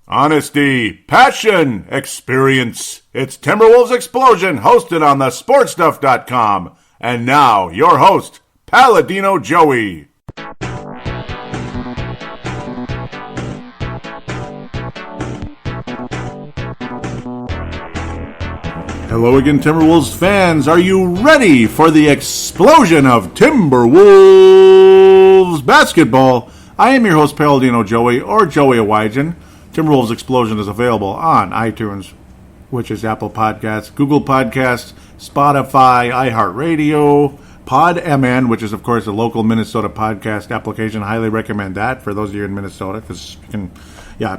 Honesty, passion, experience. It's Timberwolves Explosion, hosted on the sportstuff.com. And now, your host, Paladino Joey. Hello again, Timberwolves fans. Are you ready for the explosion of Timberwolves basketball? I am your host, Paladino Joey, or Joey Awajan. Timberwolves Explosion is available on iTunes, which is Apple Podcasts, Google Podcasts, Spotify, iHeartRadio, PodMN, which is, of course, a local Minnesota podcast application. I highly recommend that for those of you in Minnesota, because you can,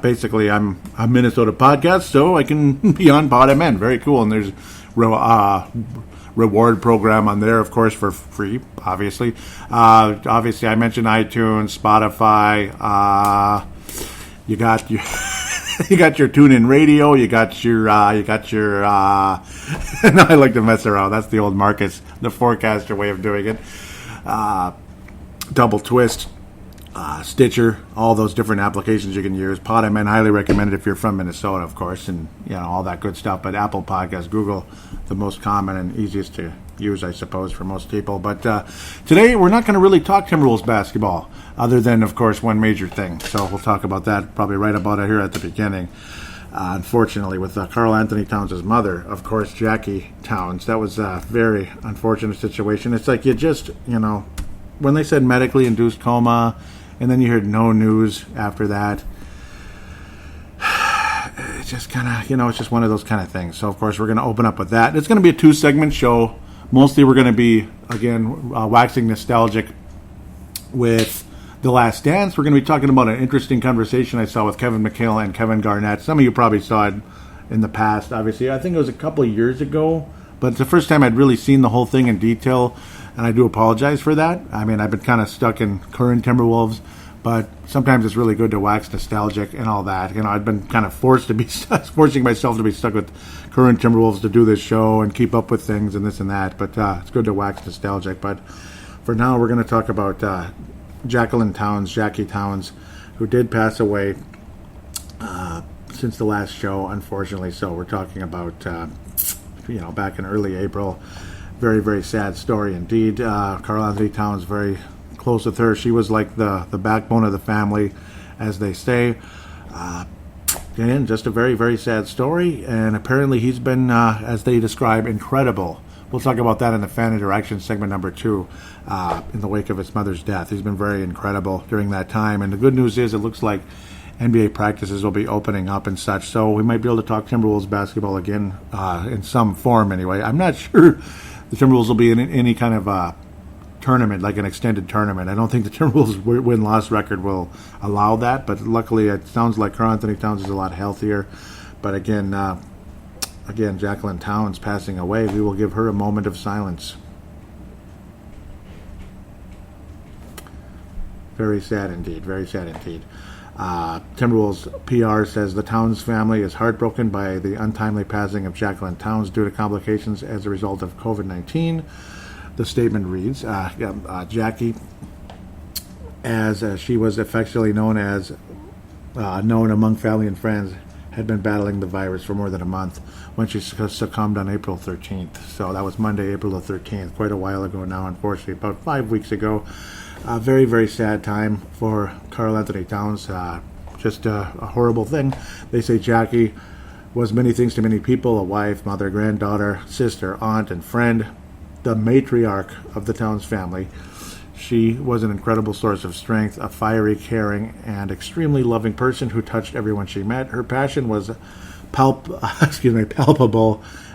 basically I'm a Minnesota podcast, so I can be on PodMN. Very cool. And there's reward program on there, of course, for free, obviously. Obviously, I mentioned iTunes, Spotify. You got your you got your TuneIn Radio. You got your no, I like to mess around. That's the old Marcus, the forecaster way of doing it. Double Twist, Stitcher, all those different applications you can use. PodMN, highly recommended if you're from Minnesota, of course, and all that good stuff. But Apple Podcasts, Google, the most common and easiest to use, I suppose, for most people. But today we're not going to really talk Timberwolves basketball, other than, of course, one major thing. So we'll talk about that probably right about it here at the beginning. Unfortunately, with Karl Anthony Towns' mother, of course, Jackie Towns. That was a very unfortunate situation. It's like you just, when they said medically induced coma, and then you heard no news after that, it's just kind of, it's just one of those kind of things. So, of course, we're going to open up with that. It's going to be a 2-segment show. Mostly we're going to be, again, waxing nostalgic with The Last Dance. We're going to be talking about an interesting conversation I saw with Kevin McHale and Kevin Garnett. Some of you probably saw it in the past, obviously. I think it was a couple of years ago, but it's the first time I'd really seen the whole thing in detail, and I do apologize for that. I mean, I've been kind of stuck in current Timberwolves, but sometimes it's really good to wax nostalgic and all that. I've been kind of forcing myself to be stuck with current Timberwolves to do this show and keep up with things and this and that, but it's good to wax nostalgic. But for now, we're going to talk about Jackie Towns, who did pass away since the last show, unfortunately. So we're talking about, back in early April. Very, very sad story indeed. Karl Anthony Towns, very close with her. She was like the backbone of the family, as they say. And just a very, very sad story. And apparently he's been, as they describe, incredible. We'll talk about that in the fan interaction segment number 2, in the wake of his mother's death. He's been very incredible during that time. And the good news is it looks like NBA practices will be opening up and such. So we might be able to talk Timberwolves basketball again, in some form anyway. I'm not sure the Timberwolves will be in any kind of tournament, like an extended tournament. I don't think the Timberwolves win-loss record will allow that, but luckily it sounds like Karl Anthony Towns is a lot healthier. But again, Jacqueline Towns passing away, we will give her a moment of silence. Very sad indeed, very sad indeed. Timberwolves PR says the Towns family is heartbroken by the untimely passing of Jacqueline Towns due to complications as a result of COVID-19. The statement reads, Jackie, as she was affectionately known among family and friends, had been battling the virus for more than a month when she succumbed on April 13th. So that was Monday, April the 13th, quite a while ago now, unfortunately, about 5 weeks ago. A very, very sad time for Karl Anthony Towns. Just a horrible thing. They say Jackie was many things to many people: a wife, mother, granddaughter, sister, aunt, and friend. The matriarch of the Towns family. She was an incredible source of strength, a fiery, caring, and extremely loving person who touched everyone she met. Her passion was palpable,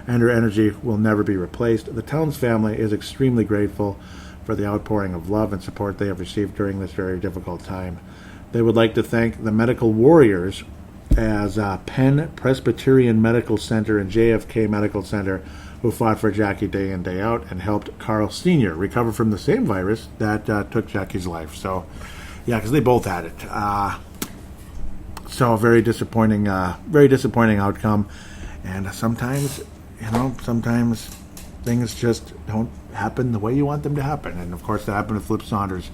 and her energy will never be replaced. The Towns family is extremely grateful for the outpouring of love and support they have received during this very difficult time. They would like to thank the medical warriors as Penn Presbyterian Medical Center and JFK Medical Center, who fought for Jackie day in, day out, and helped Karl Sr. recover from the same virus that took Jackie's life. So, because they both had it. So, very disappointing outcome. And sometimes things just don't happen the way you want them to happen. And, of course, that happened to Flip Saunders.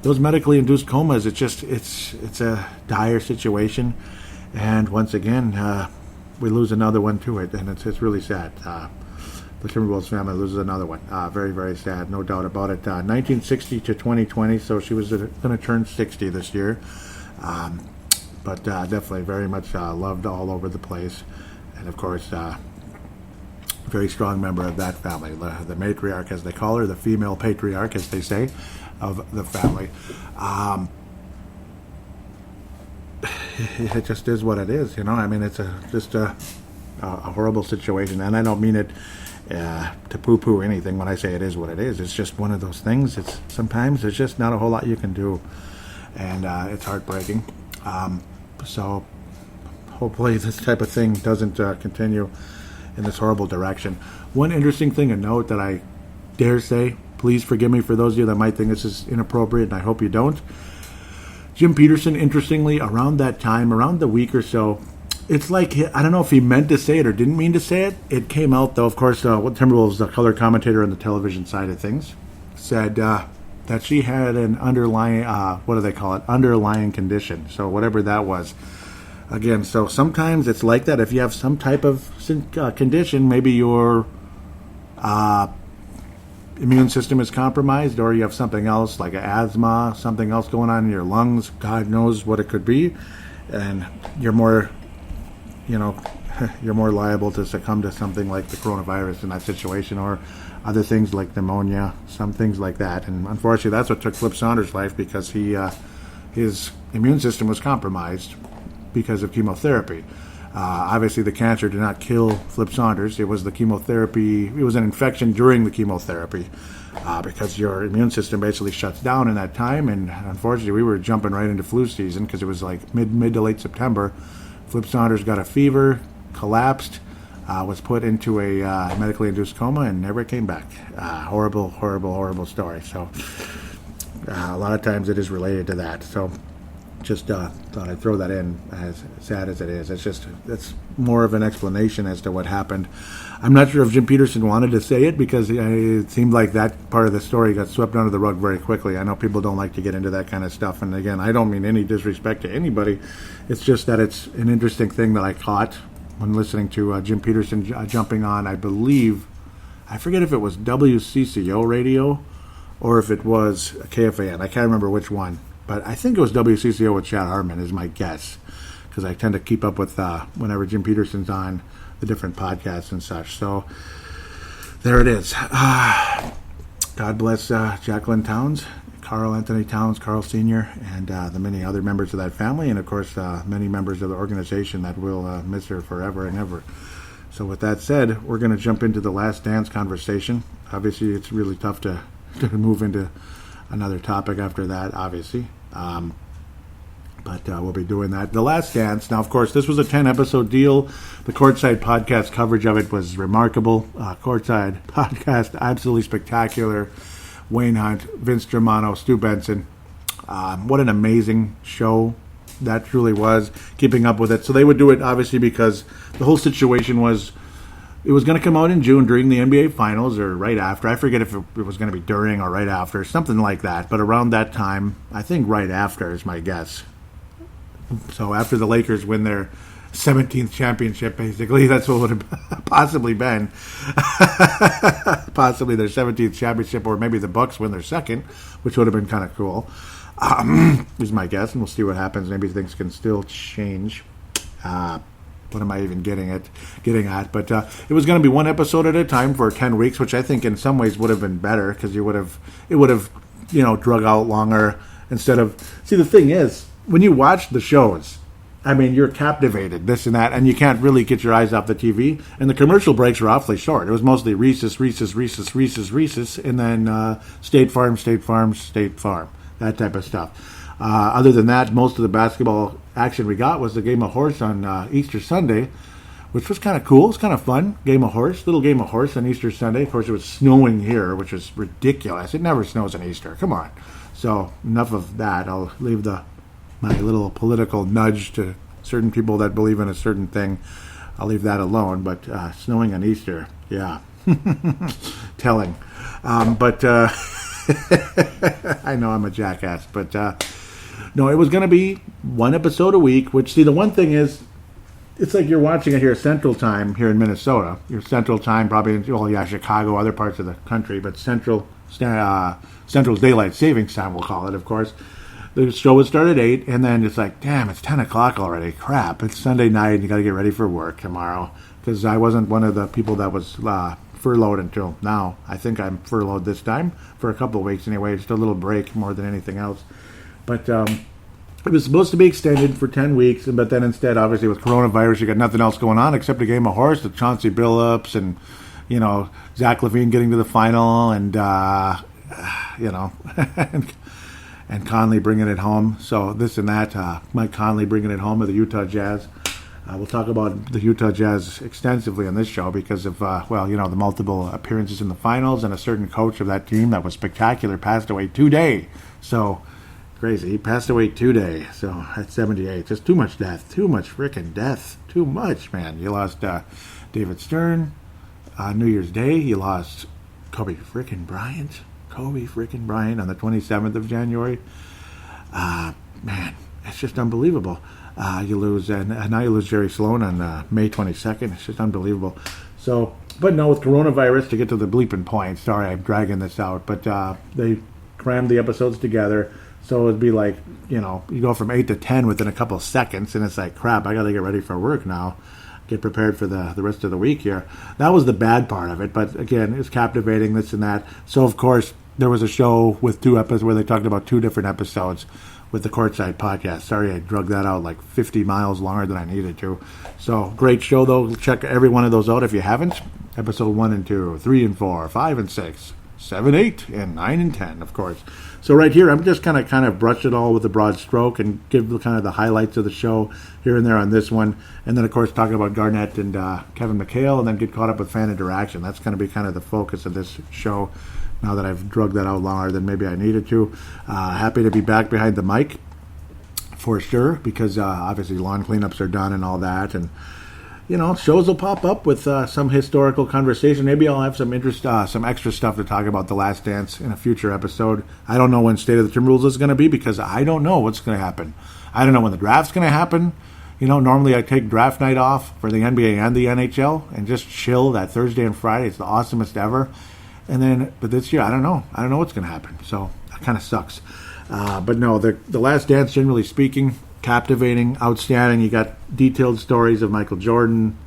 Those medically induced comas, it's a dire situation. And once again, we lose another one to it, and it's really sad. The Timberwolves family loses another one. Very, very sad, no doubt about it. 1960 to 2020, so she was going to turn 60 this year. But definitely very much loved all over the place. And of course, very strong member of that family, the matriarch, as they call her, the female patriarch, as they say, of the family. It just is what it is, you know. I mean, it's just a horrible situation, and I don't mean it to poo-poo anything when I say it is what it is. It's just one of those things. Sometimes there's just not a whole lot you can do, and it's heartbreaking. So hopefully this type of thing doesn't continue in this horrible direction. One interesting thing to note that I dare say, please forgive me for those of you that might think this is inappropriate, and I hope you don't. Jim Peterson, interestingly, around that time, around the week or so, it's like, I don't know if he meant to say it or didn't mean to say it. It came out, though, of course, what Timberwolves, the color commentator on the television side of things, said that she had an underlying, what do they call it, underlying condition. So whatever that was. Again, so sometimes it's like that. If you have some type of condition, maybe your immune system is compromised, or you have something else like asthma, something else going on in your lungs, God knows what it could be, and you're more liable to succumb to something like the coronavirus in that situation, or other things like pneumonia, some things like that. And unfortunately, that's what took Flip Saunders' life, because his immune system was compromised because of chemotherapy. Obviously, the cancer did not kill Flip Saunders. It was the chemotherapy. It was an infection during the chemotherapy, because your immune system basically shuts down in that time. And unfortunately, we were jumping right into flu season, because it was like mid to late September. Flip Saunders got a fever, collapsed, was put into a medically induced coma, and never came back. Horrible, horrible, horrible story. So a lot of times it is related to that. So just thought I'd throw that in, as sad as it is. It's more of an explanation as to what happened. I'm not sure if Jim Peterson wanted to say it, because it seemed like that part of the story got swept under the rug very quickly. I know people don't like to get into that kind of stuff, and again, I don't mean any disrespect to anybody. It's just that it's an interesting thing that I caught when listening to Jim Peterson jumping on, I believe, I forget if it was WCCO radio or if it was KFAN. I can't remember which one. But I think it was WCCO with Chad Hartman is my guess, because I tend to keep up with whenever Jim Peterson's on the different podcasts and such. So there it is. God bless Jacqueline Towns, Carl Anthony Towns, Carl Sr., and the many other members of that family, and of course many members of the organization that will miss her forever and ever. So with that said, we're going to jump into the Last Dance conversation. Obviously, it's really tough to move into another topic after that, obviously. But we'll be doing that. The Last Dance. Now, of course, this was a 10-episode deal. The Courtside podcast coverage of it was remarkable. Courtside podcast, absolutely spectacular. Wayne Hunt, Vince Germano, Stu Benson. What an amazing show that truly was, keeping up with it. So they would do it, obviously, because the whole situation was, it was going to come out in June during the NBA Finals, or right after. I forget if it was going to be during or right after, something like that. But around that time, I think right after is my guess. So after the Lakers win their 17th championship, basically, that's what would have possibly been. Possibly their 17th championship, or maybe the Bucks win their second, which would have been kind of cool. Is my guess, and we'll see what happens. Maybe things can still change. What am I even getting at? But it was going to be one episode at a time for 10 weeks, which I think in some ways would have been better, because it would have drug out longer instead of. See, the thing is, when you watch the shows, I mean, you're captivated, this and that, and you can't really get your eyes off the TV. And the commercial breaks were awfully short. It was mostly Reese's, and then State Farm, that type of stuff. Other than that, most of the basketball action we got was the game of horse on Easter Sunday, which was kind of cool. It's kind of fun. Little game of horse on Easter Sunday. Of course, it was snowing here, which was ridiculous. It never snows on Easter. Come on. So enough of that. I'll leave my little political nudge to certain people that believe in a certain thing. I'll leave that alone. But snowing on Easter, yeah. Telling. But I know I'm a jackass. But No, it was going to be one episode a week, which, see, the one thing is, it's like you're watching it here Central Time here in Minnesota. Your Central Time probably in, well, yeah, Chicago, other parts of the country, but Central's Daylight Savings Time, we'll call it, of course. The show would start at 8, and then it's like, damn, it's 10 o'clock already. Crap, it's Sunday night, and you got to get ready for work tomorrow. Because I wasn't one of the people that was furloughed until now. I think I'm furloughed this time for a couple of weeks anyway. Just a little break more than anything else. But it was supposed to be extended for 10 weeks, but then instead, obviously, with coronavirus, you got nothing else going on except a game of horse with Chauncey Billups and, Zach LaVine getting to the final and, and Conley bringing it home. So this and that, Mike Conley bringing it home with the Utah Jazz. We'll talk about the Utah Jazz extensively on this show because of, the multiple appearances in the finals, and a certain coach of that team that was spectacular passed away today. So, crazy. He passed away today. So, at 78. Just too much death. Too much freaking death. Too much, man. You lost David Stern. New Year's Day, you lost Kobe freaking Bryant on the 27th of January. Man, it's just unbelievable. You lose, and now you lose Jerry Sloan on May 22nd. It's just unbelievable. So, but no, with coronavirus, to get to the bleeping point, sorry I'm dragging this out, but they crammed the episodes together, so it'd be like, you go from 8 to 10 within a couple of seconds, and it's like, crap, I got to get ready for work now. Get prepared for the rest of the week here. That was the bad part of it, but again, it's captivating, this and that. So, of course, there was a show with 2 episodes where they talked about 2 different episodes with the Courtside podcast. Sorry I drug that out like 50 miles longer than I needed to. So, great show, though. Check every one of those out if you haven't. Episode 1 and 2, 3 and 4, 5 and 6, 7, 8, and 9 and 10, of course. So right here, I'm just kind of brush it all with a broad stroke and give kind of the highlights of the show here and there on this one. And then, of course, talking about Garnett and Kevin McHale, and then get caught up with fan interaction. That's going to be kind of the focus of this show now that I've drugged that out longer than maybe I needed to. Happy to be back behind the mic for sure, because obviously lawn cleanups are done and all that. And, shows will pop up with some historical conversation. Maybe I'll have some extra stuff to talk about The Last Dance in a future episode. I don't know when State of the Timberwolves is going to be, because I don't know what's going to happen. I don't know when the draft's going to happen. Normally I take draft night off for the NBA and the NHL and just chill that Thursday and Friday. It's the awesomest ever. But this year, I don't know. I don't know what's going to happen. So that kind of sucks. But no, the Last Dance, generally speaking, captivating, outstanding. You got detailed stories of Michael Jordan,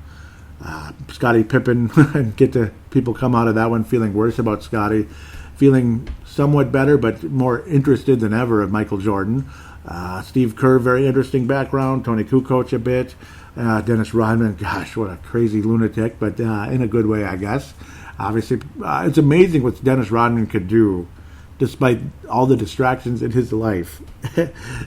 Scottie Pippen, and get to people come out of that one feeling worse about Scottie, feeling somewhat better but more interested than ever of Michael Jordan. Steve Kerr, very interesting background. Tony Kukoc a bit. Dennis Rodman, gosh, what a crazy lunatic, but in a good way, I guess. Obviously, it's amazing what Dennis Rodman could do despite all the distractions in his life,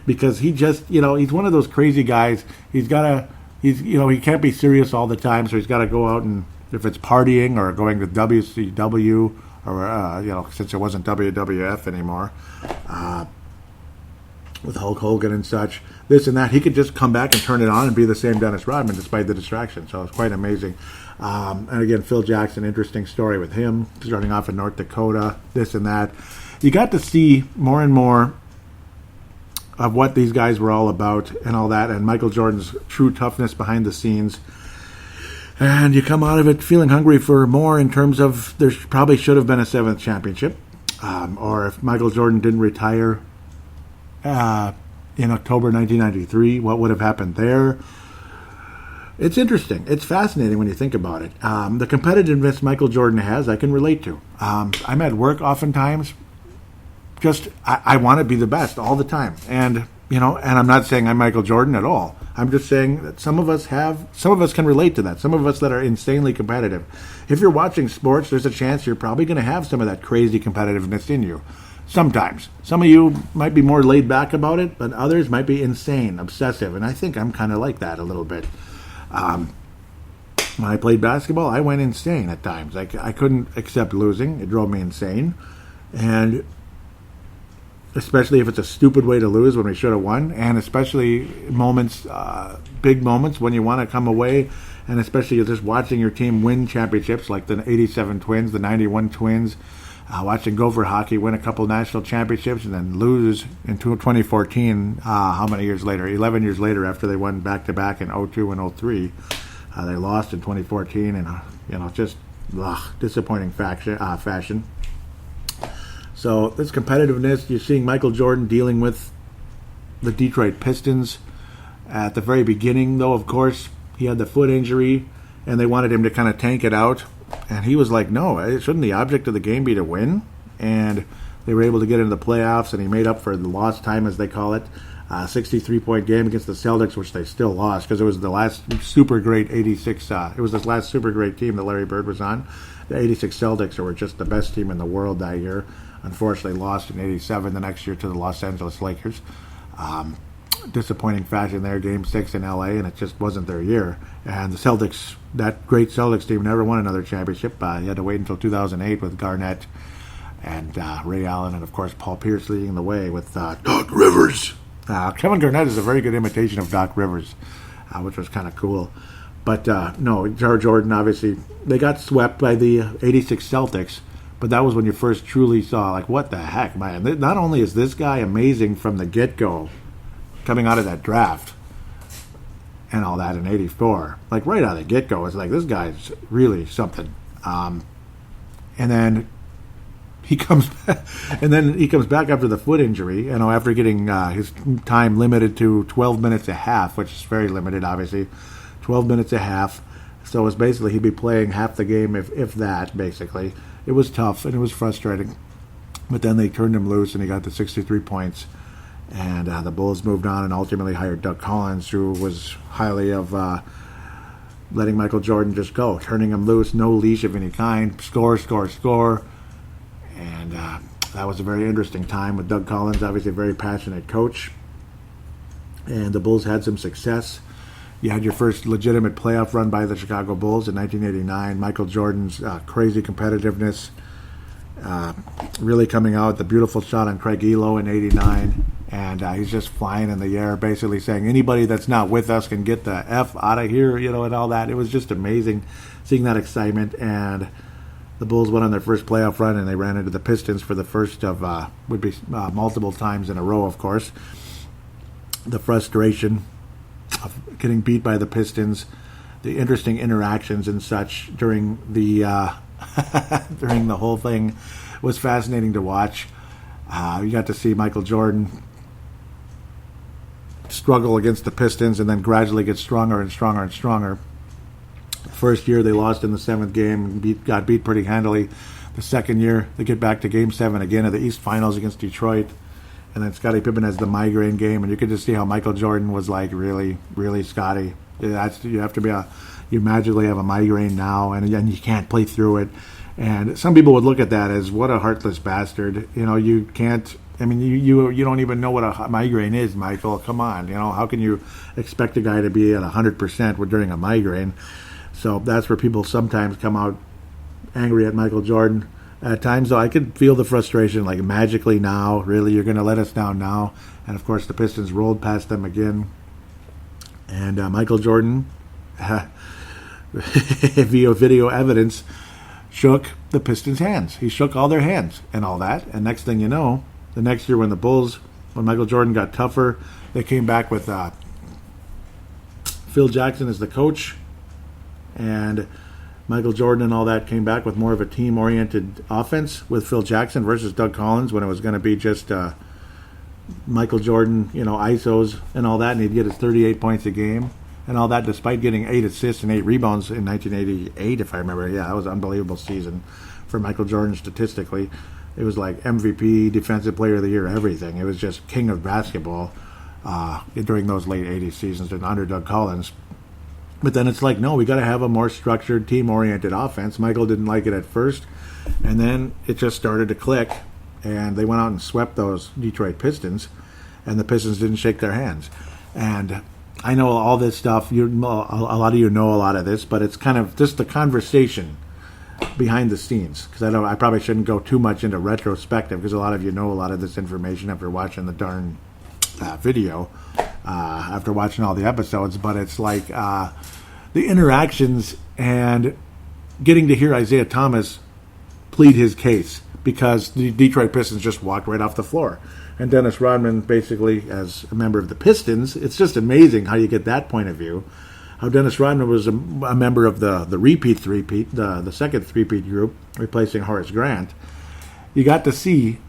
because he just, he's one of those crazy guys. He can't be serious all the time, so he's got to go out, and if it's partying or going to WCW or, since it wasn't WWF anymore, with Hulk Hogan and such, this and that, he could just come back and turn it on and be the same Dennis Rodman despite the distraction. So it's quite amazing. And again, Phil Jackson, interesting story with him, starting off in North Dakota, this and that. You got to see more and more of what these guys were all about and all that, and Michael Jordan's true toughness behind the scenes. And you come out of it feeling hungry for more in terms of there probably should have been a 7th championship. Or if Michael Jordan didn't retire in October 1993, what would have happened there? It's interesting. It's fascinating when you think about it. The competitiveness Michael Jordan has, I can relate to. I'm at work oftentimes. I want to be the best all the time. And I'm not saying I'm Michael Jordan at all. I'm just saying that some of us can relate to that. Some of us that are insanely competitive. If you're watching sports, there's a chance you're probably going to have some of that crazy competitiveness in you. Sometimes. Some of you might be more laid back about it, but others might be insane, obsessive. And I think I'm kind of like that a little bit. When I played basketball, I went insane at times. I couldn't accept losing. It drove me insane. And especially if it's a stupid way to lose when we should have won, and especially moments, big moments when you want to come away, and especially just watching your team win championships like the 87 Twins, the 91 Twins, Watching Gopher hockey win a couple national championships and then lose in 2014. How many years later? 11 years later, after they won back-to-back in 02 and 03. They lost in 2014, and just disappointing fashion. So this competitiveness, you're seeing Michael Jordan dealing with the Detroit Pistons. At the very beginning, though, of course, he had the foot injury, and they wanted him to kind of tank it out. And he was like, no, shouldn't the object of the game be to win? And they were able to get into the playoffs, and he made up for the lost time, as they call it. 63-point game against the Celtics, which they still lost because it was the last super great 86. It was the last super great team that Larry Bird was on. The 86 Celtics were just the best team in the world that year. Unfortunately, lost in 87 the next year to the Los Angeles Lakers. Disappointing fashion there, Game 6 in LA, and it just wasn't their year. And the Celtics, that great Celtics team, never won another championship. You had to wait until 2008 with Garnett and Ray Allen, and of course Paul Pierce leading the way with Doc Rivers. Kevin Garnett is a very good imitation of Doc Rivers, which was kind of cool. But no, Jordan, obviously, they got swept by the 86 Celtics, but that was when you first truly saw, like, what the heck, man. Not only is this guy amazing from the get-go, coming out of that draft and all that in 84, like right out of the get-go, it's like, this guy's really something. And then he comes back after the foot injury, after getting his time limited to 12 minutes a half, which is very limited, obviously. 12 minutes a half. So it's basically he'd be playing half the game, if that, basically. It was tough, and it was frustrating. But then they turned him loose, and he got to 63 points. And the Bulls moved on and ultimately hired Doug Collins, who was highly of letting Michael Jordan just go, turning him loose, no leash of any kind, score. And that was a very interesting time with Doug Collins, obviously a very passionate coach. And the Bulls had some success. You had your first legitimate playoff run by the Chicago Bulls in 1989. Michael Jordan's crazy competitiveness really coming out. The beautiful shot on Craig Elo in 89. And he's just flying in the air, basically saying anybody that's not with us can get the F out of here, and all that. It was just amazing seeing that excitement. And the Bulls went on their first playoff run, and they ran into the Pistons for the first of multiple times in a row, of course. The frustration of getting beat by the Pistons, the interesting interactions and such during the during the whole thing was fascinating to watch. You got to see Michael Jordan struggle against the Pistons and then gradually get stronger and stronger and stronger. The first year they lost in the 7th game and got beat pretty handily. The second year they get back to Game 7 again of the East Finals against Detroit. And then Scottie Pippen has the migraine game, and you could just see how Michael Jordan was like, really, really, Scotty. You have to be you magically have a migraine now, and you can't play through it. And some people would look at that as, what a heartless bastard. You can't. I mean, you don't even know what a migraine is, Michael. Come on, how can you expect a guy to be at 100% during a migraine? So that's where people sometimes come out angry at Michael Jordan. At times, though, I could feel the frustration, like, magically now, really, you're going to let us down now. And, of course, the Pistons rolled past them again. And Michael Jordan, via video evidence, shook the Pistons' hands. He shook all their hands and all that. And next thing you know, the next year when Michael Jordan got tougher, they came back with Phil Jackson as the coach. And Michael Jordan and all that came back with more of a team-oriented offense with Phil Jackson versus Doug Collins, when it was going to be just Michael Jordan, ISOs and all that, and he'd get his 38 points a game and all that, despite getting 8 assists and 8 rebounds in 1988, if I remember. Yeah, that was an unbelievable season for Michael Jordan statistically. It was like MVP, Defensive Player of the Year, everything. It was just king of basketball during those late 80s seasons and under Doug Collins. But then it's like, no, we got to have a more structured, team-oriented offense. Michael didn't like it at first, and then it just started to click, and they went out and swept those Detroit Pistons, and the Pistons didn't shake their hands. And I know all this stuff. A lot of you know a lot of this, but it's kind of just the conversation behind the scenes, because I probably shouldn't go too much into retrospective, because a lot of you know a lot of this information after watching the darn video, after watching all the episodes. But it's like the interactions and getting to hear Isaiah Thomas plead his case because the Detroit Pistons just walked right off the floor. And Dennis Rodman, basically, as a member of the Pistons, it's just amazing how you get that point of view. How Dennis Rodman was a member of the repeat three-peat, the second three-peat group, replacing Horace Grant. You got to see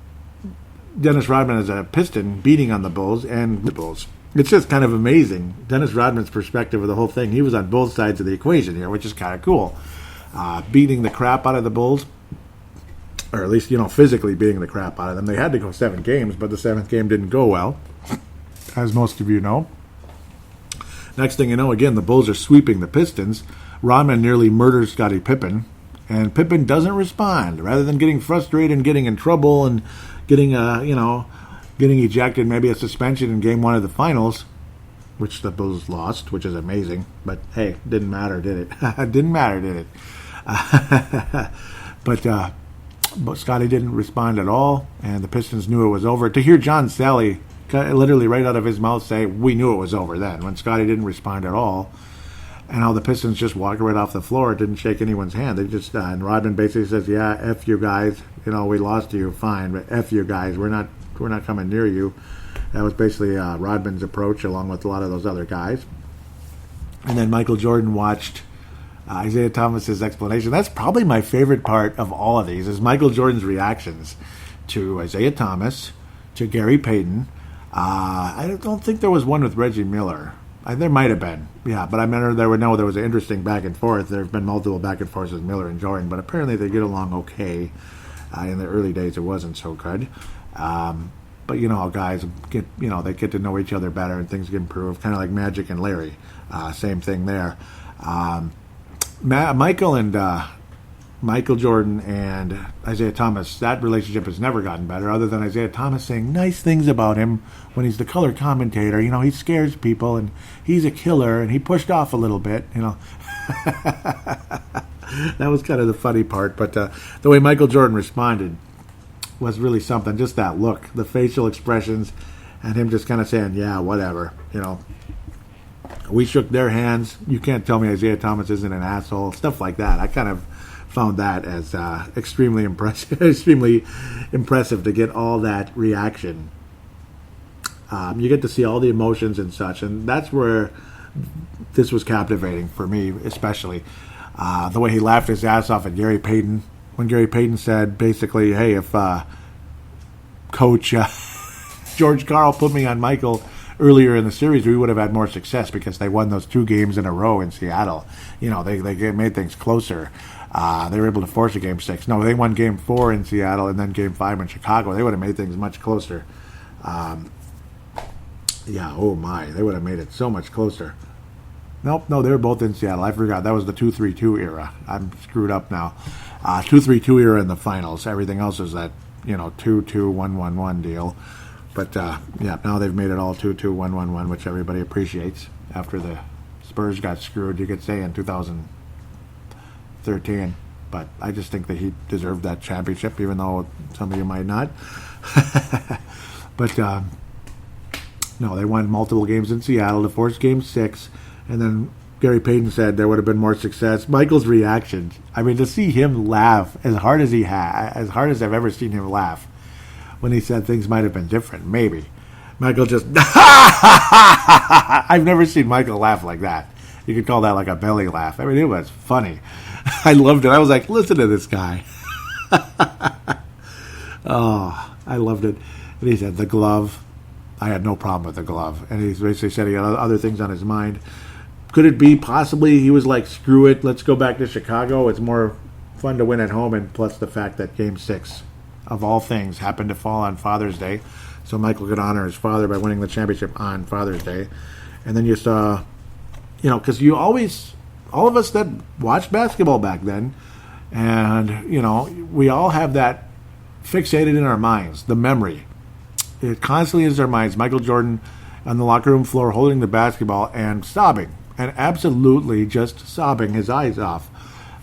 Dennis Rodman as a Piston beating on the Bulls and the Bulls. It's just kind of amazing. Dennis Rodman's perspective of the whole thing. He was on both sides of the equation here, which is kind of cool. Beating the crap out of the Bulls, or at least, physically beating the crap out of them. They had to go 7 games, but the 7th game didn't go well, as most of you know. Next thing you know, again, the Bulls are sweeping the Pistons. Rodman nearly murders Scottie Pippen, and Pippen doesn't respond. Rather than getting frustrated and getting in trouble and getting ejected, maybe a suspension in Game 1 of the Finals, which the Bulls lost, which is amazing. But hey, didn't matter, did it? Didn't matter, did it? But Scottie didn't respond at all, and the Pistons knew it was over. To hear John Sally literally right out of his mouth say, we knew it was over then, when Scottie didn't respond at all, and how the Pistons just walked right off the floor, didn't shake anyone's hand. They just and Rodman basically says, yeah, F you guys, we lost to you, fine, but F you guys, we're not coming near you. That was basically Rodman's approach, along with a lot of those other guys. And then Michael Jordan watched Isaiah Thomas's explanation. That's probably my favorite part of all of these, is Michael Jordan's reactions to Isaiah Thomas, to Gary Payton. I don't think there was one with Reggie Miller. There might have been, yeah, but I remember there was an interesting back and forth. There have been multiple back and forths with Miller and Jordan, but apparently they get along okay. In the early days, it wasn't so good. But you know how guys get, they get to know each other better and things get improved, kind of like Magic and Larry. Same thing there. Michael Jordan and Isaiah Thomas, that relationship has never gotten better, other than Isaiah Thomas saying nice things about him when he's the color commentator. He scares people, and he's a killer, and he pushed off a little bit, That was kind of the funny part, but the way Michael Jordan responded was really something. Just that look, the facial expressions, and him just kind of saying, yeah, whatever, We shook their hands. You can't tell me Isaiah Thomas isn't an asshole. Stuff like that. I kind of found that as extremely impressive to get all that reaction. You get to see all the emotions and such, and that's where this was captivating for me, especially. The way he laughed his ass off at Gary Payton, when Gary Payton said, basically, hey, if Coach George Karl put me on Michael earlier in the series, we would have had more success because they won those 2 games in a row in Seattle. They made things closer. They were able to force a Game 6. No, they won Game 4 in Seattle and then Game 5 in Chicago. They would have made things much closer. They would have made it so much closer. No, they were both in Seattle. I forgot. That was the 2-3-2 era. I'm screwed up now. 2-3-2 era in the finals. Everything else is that, 2-2-1-1-1 deal. But, now they've made it all 2-2-1-1-1, which everybody appreciates. After the Spurs got screwed, you could say, in 2013. But I just think that he deserved that championship, even though some of you might not. But, no, they won multiple games in Seattle to force Game 6. And then Gary Payton said there would have been more success. Michael's reaction, to see him laugh as hard as I've ever seen him laugh when he said things might have been different, maybe. Michael just, I've never seen Michael laugh like that. You could call that like a belly laugh. It was funny. I loved it. I was like, listen to this guy. Oh, I loved it. And he said, the glove. I had no problem with the glove. And he basically said he had other things on his mind. Could it be possibly he was like, screw it, let's go back to Chicago. It's more fun to win at home, and plus the fact that Game 6, of all things, happened to fall on Father's Day. So Michael could honor his father by winning the championship on Father's Day. And then you saw, because all of us that watched basketball back then, and, we all have that fixated in our minds, the memory. It constantly is in our minds. Michael Jordan on the locker room floor holding the basketball and sobbing. And absolutely just sobbing his eyes off.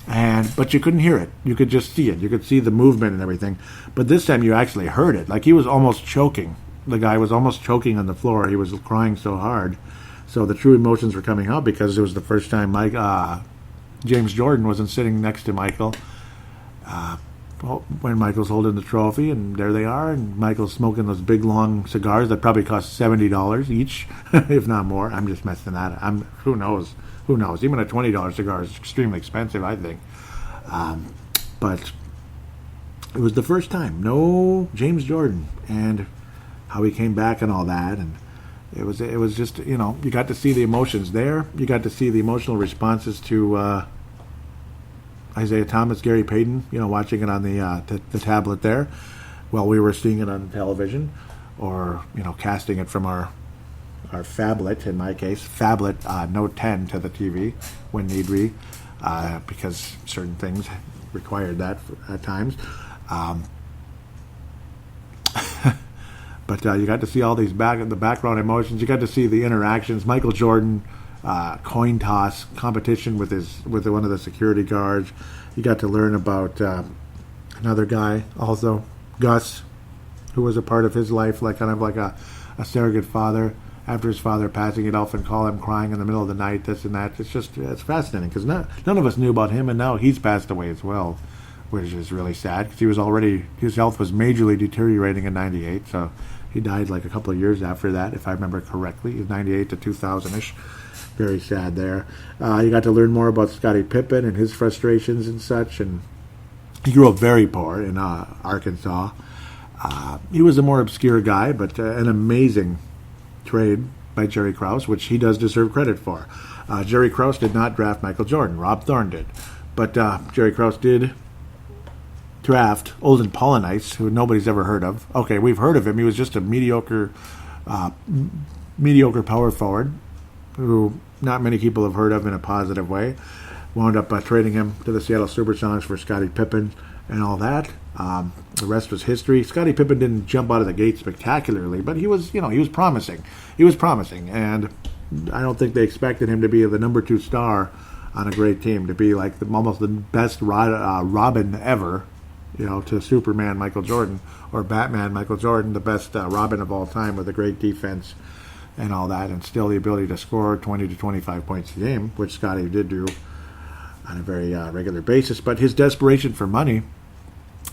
But you couldn't hear it. You could just see it. You could see the movement and everything. But this time you actually heard it. Like he was almost choking. The guy was almost choking on the floor. He was crying so hard. So the true emotions were coming out because it was the first time James Jordan wasn't sitting next to Michael. when Michael's holding the trophy, and there they are, and Michael's smoking those big long cigars that probably cost $70 each, if not more. I'm just messing that up. Who knows? Who knows? Even a $20 cigar is extremely expensive, I think. But it was the first time. No James Jordan, and how he came back and all that, and it was just, you got to see the emotions there. You got to see the emotional responses to Isaiah Thomas, Gary Payton, watching it on the tablet there, while we were seeing it on television, or casting it from our phablet, in my case, phablet Note 10 to the TV when need be, because certain things required that at times. But you got to see all these the background emotions. You got to see the interactions. Michael Jordan, coin toss competition with one of the security guards. You got to learn about another guy also, Gus, who was a part of his life, like kind of like a surrogate father. After his father passing, he'd often call him crying in the middle of the night, this and that. It's fascinating because none of us knew about him, and now he's passed away as well, which is really sad because his health was majorly deteriorating in '98, so he died like a couple of years after that, if I remember correctly. He was '98 to 2000-ish. Very sad there. You got to learn more about Scottie Pippen and his frustrations and such, and he grew up very poor in Arkansas. He was a more obscure guy, but an amazing trade by Jerry Krause, which he does deserve credit for. Jerry Krause did not draft Michael Jordan. Rob Thorne did. But Jerry Krause did draft Olden Polynice, who nobody's ever heard of. Okay, we've heard of him. He was just a mediocre power forward who not many people have heard of in a positive way. Wound up trading him to the Seattle Supersonics for Scottie Pippen and all that. The rest was history. Scottie Pippen didn't jump out of the gate spectacularly, but he was promising. He was promising, and I don't think they expected him to be the number 2 star on a great team, to be like almost the best Robin ever, to Superman Michael Jordan, or Batman Michael Jordan, the best Robin of all time with a great defense and all that, and still the ability to score 20 to 25 points a game, which Scottie did do on a very regular basis. But his desperation for money,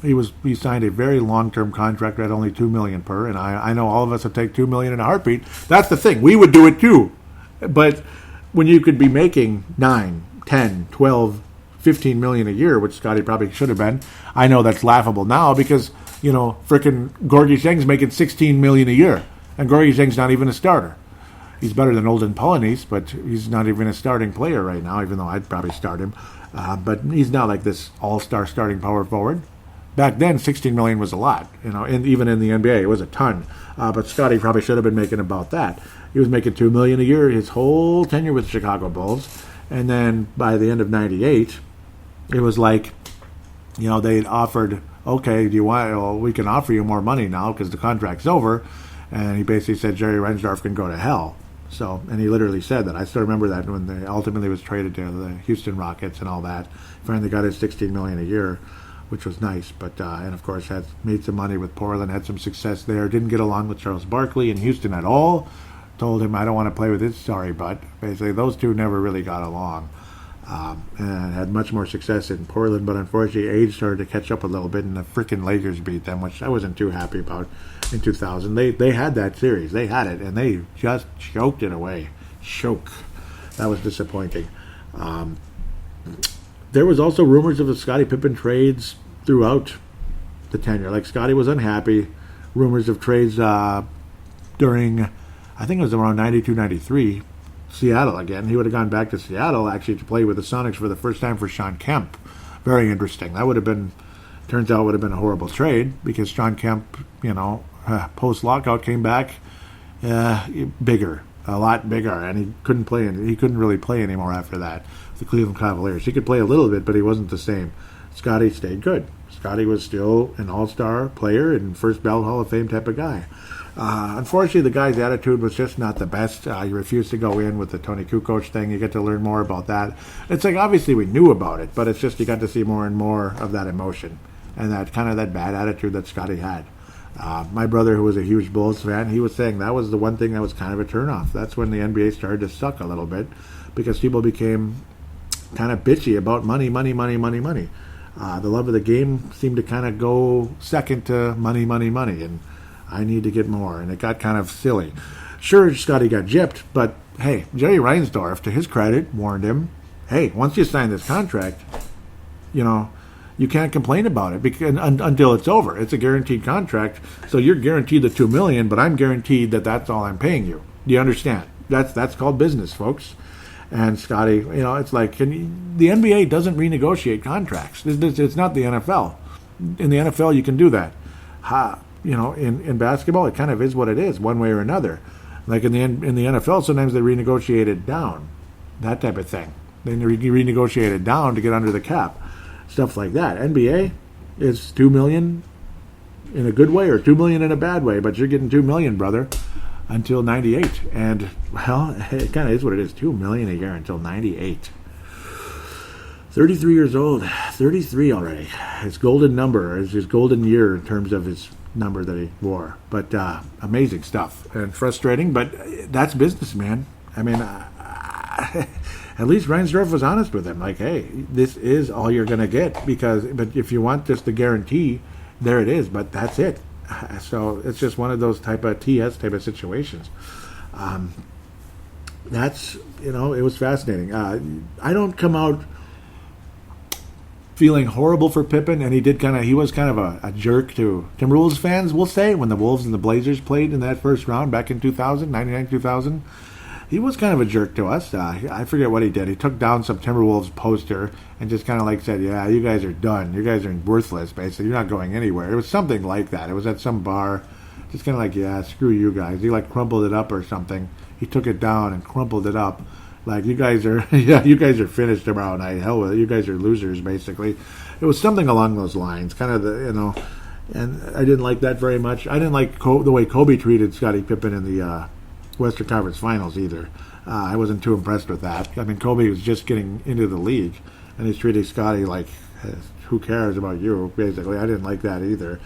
he signed a very long-term contract at only $2 million per, and I know all of us would take $2 million in a heartbeat. That's the thing. We would do it too. But when you could be making 9, 10, 12, 15 million a year, which Scottie probably should have been, I know that's laughable now because, frickin' Gorgie Zeng's making 16 million a year, and Gorgie Zeng's not even a starter. He's better than Olden Polynice, but he's not even a starting player right now, even though I'd probably start him. But he's not like this all-star starting power forward. Back then, 16 million was a lot, and even in the NBA, it was a ton. But Scottie probably should have been making about that. He was making $2 million a year his whole tenure with the Chicago Bulls, and then by the end of '98, it was like, they offered, okay, do you want? Well, we can offer you more money now because the contract's over, and he basically said Jerry Reinsdorf can go to hell. So, and he literally said that. I still remember that when they ultimately was traded to the Houston Rockets and all that. Finally got his $16 million a year, which was nice. But and of course had made some money with Portland, had some success there. Didn't get along with Charles Barkley in Houston at all. Told him, I don't want to play with his sorry butt. Basically, those two never really got along. And had much more success in Portland, but unfortunately age started to catch up a little bit, and the freaking Lakers beat them, which I wasn't too happy about in 2000. They had that series. They had it, and they just choked it away. That was disappointing. There was also rumors of the Scottie Pippen trades throughout the tenure. Like, Scottie was unhappy. Rumors of trades during, I think it was around 92, 93. Seattle again. He would have gone back to Seattle actually to play with the Sonics for the first time for Sean Kemp. Very interesting. That would have been, turns out, would have been a horrible trade because Sean Kemp, post lockout came back bigger, a lot bigger, and he couldn't play. He couldn't really play anymore after that. The Cleveland Cavaliers. He could play a little bit, but he wasn't the same. Scottie stayed good. Scottie was still an all-star player and first ballot Hall of Fame type of guy. Unfortunately, the guy's attitude was just not the best. He refused to go in with the Tony Kukoc thing. You get to learn more about that. It's like, obviously we knew about it, but it's just you got to see more and more of that emotion and that kind of that bad attitude that Scottie had. My brother, who was a huge Bulls fan, he was saying that was the one thing that was kind of a turnoff. That's when the NBA started to suck a little bit because people became kind of bitchy about money. The love of the game seemed to kind of go second to money, money, money, and I need to get more, and it got kind of silly. Sure, Scotty got gypped, but hey, Jerry Reinsdorf, to his credit, warned him, hey, once you sign this contract, you can't complain about it until it's over. It's a guaranteed contract, so you're guaranteed the $2 million, but I'm guaranteed that that's all I'm paying you. Do you understand? That's called business, folks. And Scotty, it's like the NBA doesn't renegotiate contracts. It's not the NFL. In the NFL, you can do that. In basketball, it kind of is what it is, one way or another. Like in the NFL, sometimes they renegotiate it down, that type of thing. They renegotiate it down to get under the cap, stuff like that. NBA is $2 million in a good way or $2 million in a bad way, but you're getting $2 million, brother, until 98. And well, it kind of is what it is, $2 million a year until 98. 33 years old, 33 already. His golden number, his golden year in terms of his number that he wore. But amazing stuff and frustrating, but that's business, man. I mean, at least Reinsdorf was honest with him. Like, hey, this is all you're going to get but if you want just the guarantee, there it is, but that's it. So it's just one of those type of TS type of situations. It was fascinating. I don't come out feeling horrible for Pippen, and he was kind of a jerk to Timberwolves fans, we'll say, when the Wolves and the Blazers played in that first round back in 99-2000. He was kind of a jerk to us. I forget what he did. He took down some Timberwolves poster and just kind of like said, yeah, you guys are done. You guys are worthless, basically. You're not going anywhere. It was something like that. It was at some bar. Just kind of like, yeah, screw you guys. He like crumpled it up or something. He took it down and crumpled it up. Like, you guys are finished tomorrow night. Hell with it. You guys are losers, basically. It was something along those lines. Kind of and I didn't like that very much. I didn't like the way Kobe treated Scottie Pippen in the Western Conference Finals either. I wasn't too impressed with that. I mean, Kobe was just getting into the league, and he's treating Scottie like, who cares about you, basically. I didn't like that either.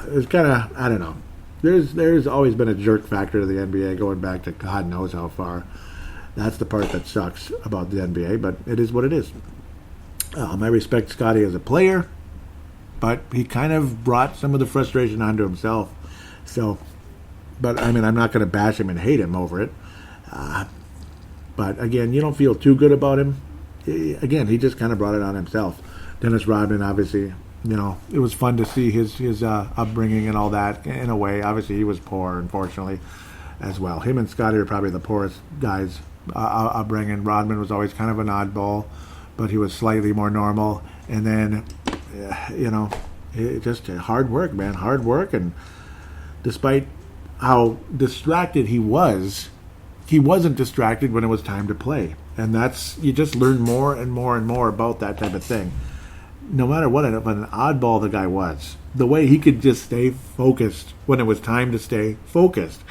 It was kind of, I don't know. There's always been a jerk factor to the NBA going back to God knows how far. That's the part that sucks about the NBA, but it is what it is. I respect Scottie as a player, but he kind of brought some of the frustration onto himself. So, but I mean, I'm not going to bash him and hate him over it. But again, you don't feel too good about him. Again, he just kind of brought it on himself. Dennis Rodman, obviously, it was fun to see his upbringing and all that in a way. Obviously, he was poor, unfortunately, as well. Him and Scottie are probably the poorest guys upbringing. Rodman was always kind of an oddball, but he was slightly more normal. And then, just hard work, man, hard work. And despite how distracted he wasn't distracted when it was time to play. And you just learn more and more and more about that type of thing. No matter what an oddball the guy was, the way he could just stay focused when it was time to stay focused.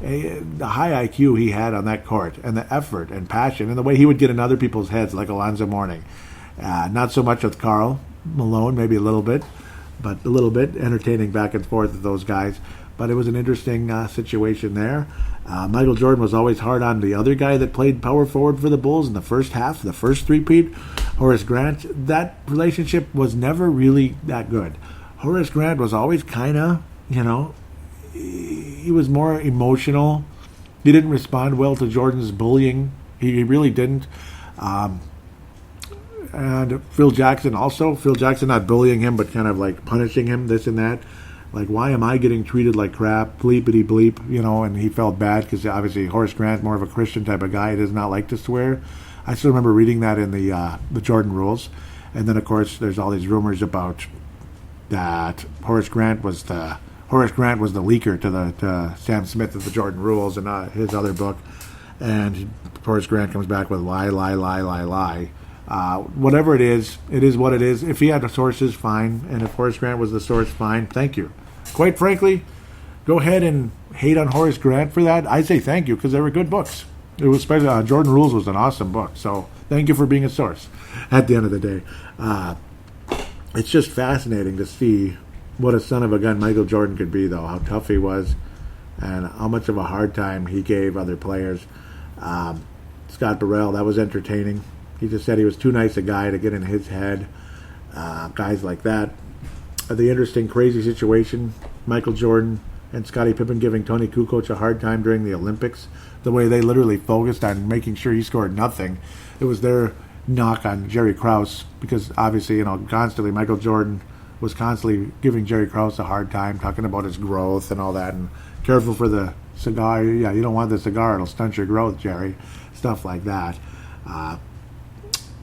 The high IQ he had on that court, and the effort and passion, and the way he would get in other people's heads, like Alonzo Mourning. Not so much with Karl Malone, maybe a little bit, but a little bit entertaining back and forth with those guys. But it was an interesting situation there. Michael Jordan was always hard on the other guy that played power forward for the Bulls in the first half, the first three-peat, Horace Grant. That relationship was never really that good. Horace Grant was always kind of, he was more emotional. He didn't respond well to Jordan's bullying. He really didn't. And Phil Jackson also. Phil Jackson not bullying him, but kind of like punishing him, this and that. Like, why am I getting treated like crap? Bleepity bleep, and he felt bad because obviously Horace Grant, more of a Christian type of guy, does not like to swear. I still remember reading that in the Jordan rules. And then, of course, there's all these rumors about that Horace Grant was the leaker to Sam Smith of the Jordan rules and his other book. And Horace Grant comes back with lie. Whatever it is what it is. If he had the sources, fine. And if Horace Grant was the source, fine. Thank you. Quite frankly, go ahead and hate on Horace Grant for that. I say thank you because they were good books. It was especially Jordan Rules was an awesome book. So thank you for being a source at the end of the day. It's just fascinating to see what a son of a gun Michael Jordan could be, though. How tough he was and how much of a hard time he gave other players. Scott Burrell, that was entertaining. He just said he was too nice a guy to get in his head. guys like that. The interesting, crazy situation, Michael Jordan and Scottie Pippen giving Tony Kukoc a hard time during the Olympics. The way they literally focused on making sure he scored nothing. It was their knock on Jerry Krause, because obviously, constantly Michael Jordan was constantly giving Jerry Krause a hard time, talking about his growth and all that, and careful for the cigar. Yeah, you don't want the cigar, it'll stunt your growth, Jerry. Stuff like that.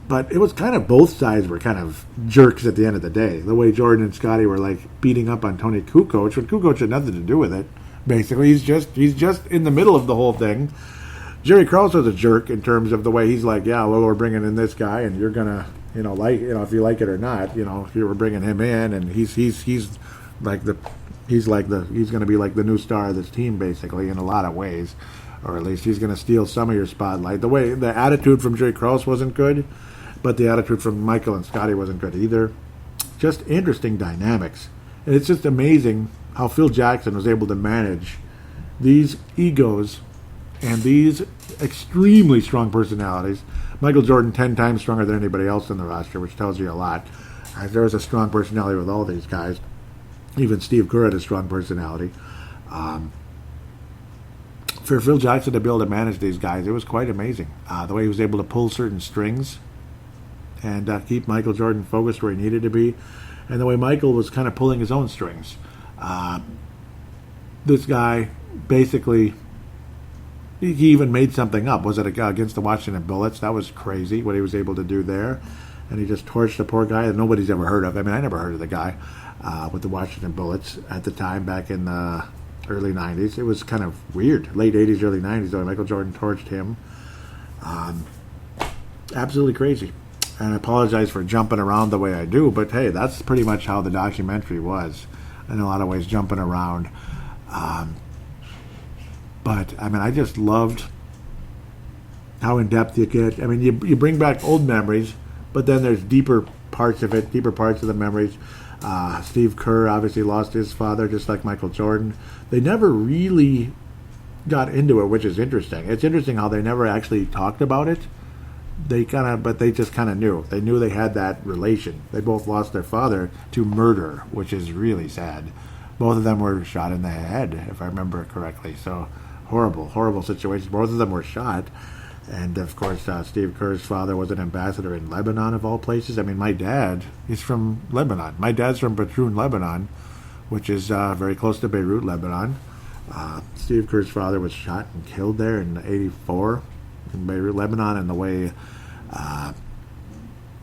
But it was kind of, both sides were kind of jerks at the end of the day. The way Jordan and Scottie were like beating up on Tony Kukoc, when Kukoc had nothing to do with it. Basically, he's just in the middle of the whole thing. Jerry Krause was a jerk in terms of the way he's like, yeah, well, we're bringing in this guy, and you're gonna, if you like it or not, we're bringing him in, and he's gonna be like the new star of this team, basically, in a lot of ways, or at least he's gonna steal some of your spotlight. The attitude from Jerry Krause wasn't good, but the attitude from Michael and Scottie wasn't good either. Just interesting dynamics, and it's just amazing how Phil Jackson was able to manage these egos and these extremely strong personalities. Michael Jordan 10 times stronger than anybody else in the roster, which tells you a lot. There was a strong personality with all these guys. Even Steve Kerr had a strong personality. For Phil Jackson to be able to manage these guys, it was quite amazing. The way he was able to pull certain strings and keep Michael Jordan focused where he needed to be, and the way Michael was kind of pulling his own strings. This guy basically, he even made something up. Was it against the Washington Bullets? That was crazy what he was able to do there. And he just torched the poor guy that nobody's ever heard of. I mean, I never heard of the guy with the Washington Bullets at the time back in the early 90s. It was kind of weird. Late 80s, early 90s, though. Michael Jordan torched him. Absolutely crazy. And I apologize for jumping around the way I do, but hey, that's pretty much how the documentary was. In a lot of ways, jumping around. But, I mean, I just loved how in-depth you get. I mean, you bring back old memories, but then there's deeper parts of it, deeper parts of the memories. Steve Kerr obviously lost his father, just like Michael Jordan. They never really got into it, which is interesting. It's interesting how they never actually talked about it. But they just kind of knew. They knew they had that relation. They both lost their father to murder, which is really sad. Both of them were shot in the head, if I remember correctly. So horrible, horrible situations. Both of them were shot. And, of course, Steve Kerr's father was an ambassador in Lebanon, of all places. I mean, my dad is from Lebanon. My dad's from Batroun, Lebanon, which is very close to Beirut, Lebanon. Steve Kerr's father was shot and killed there in '84 in Beirut, Lebanon, and the way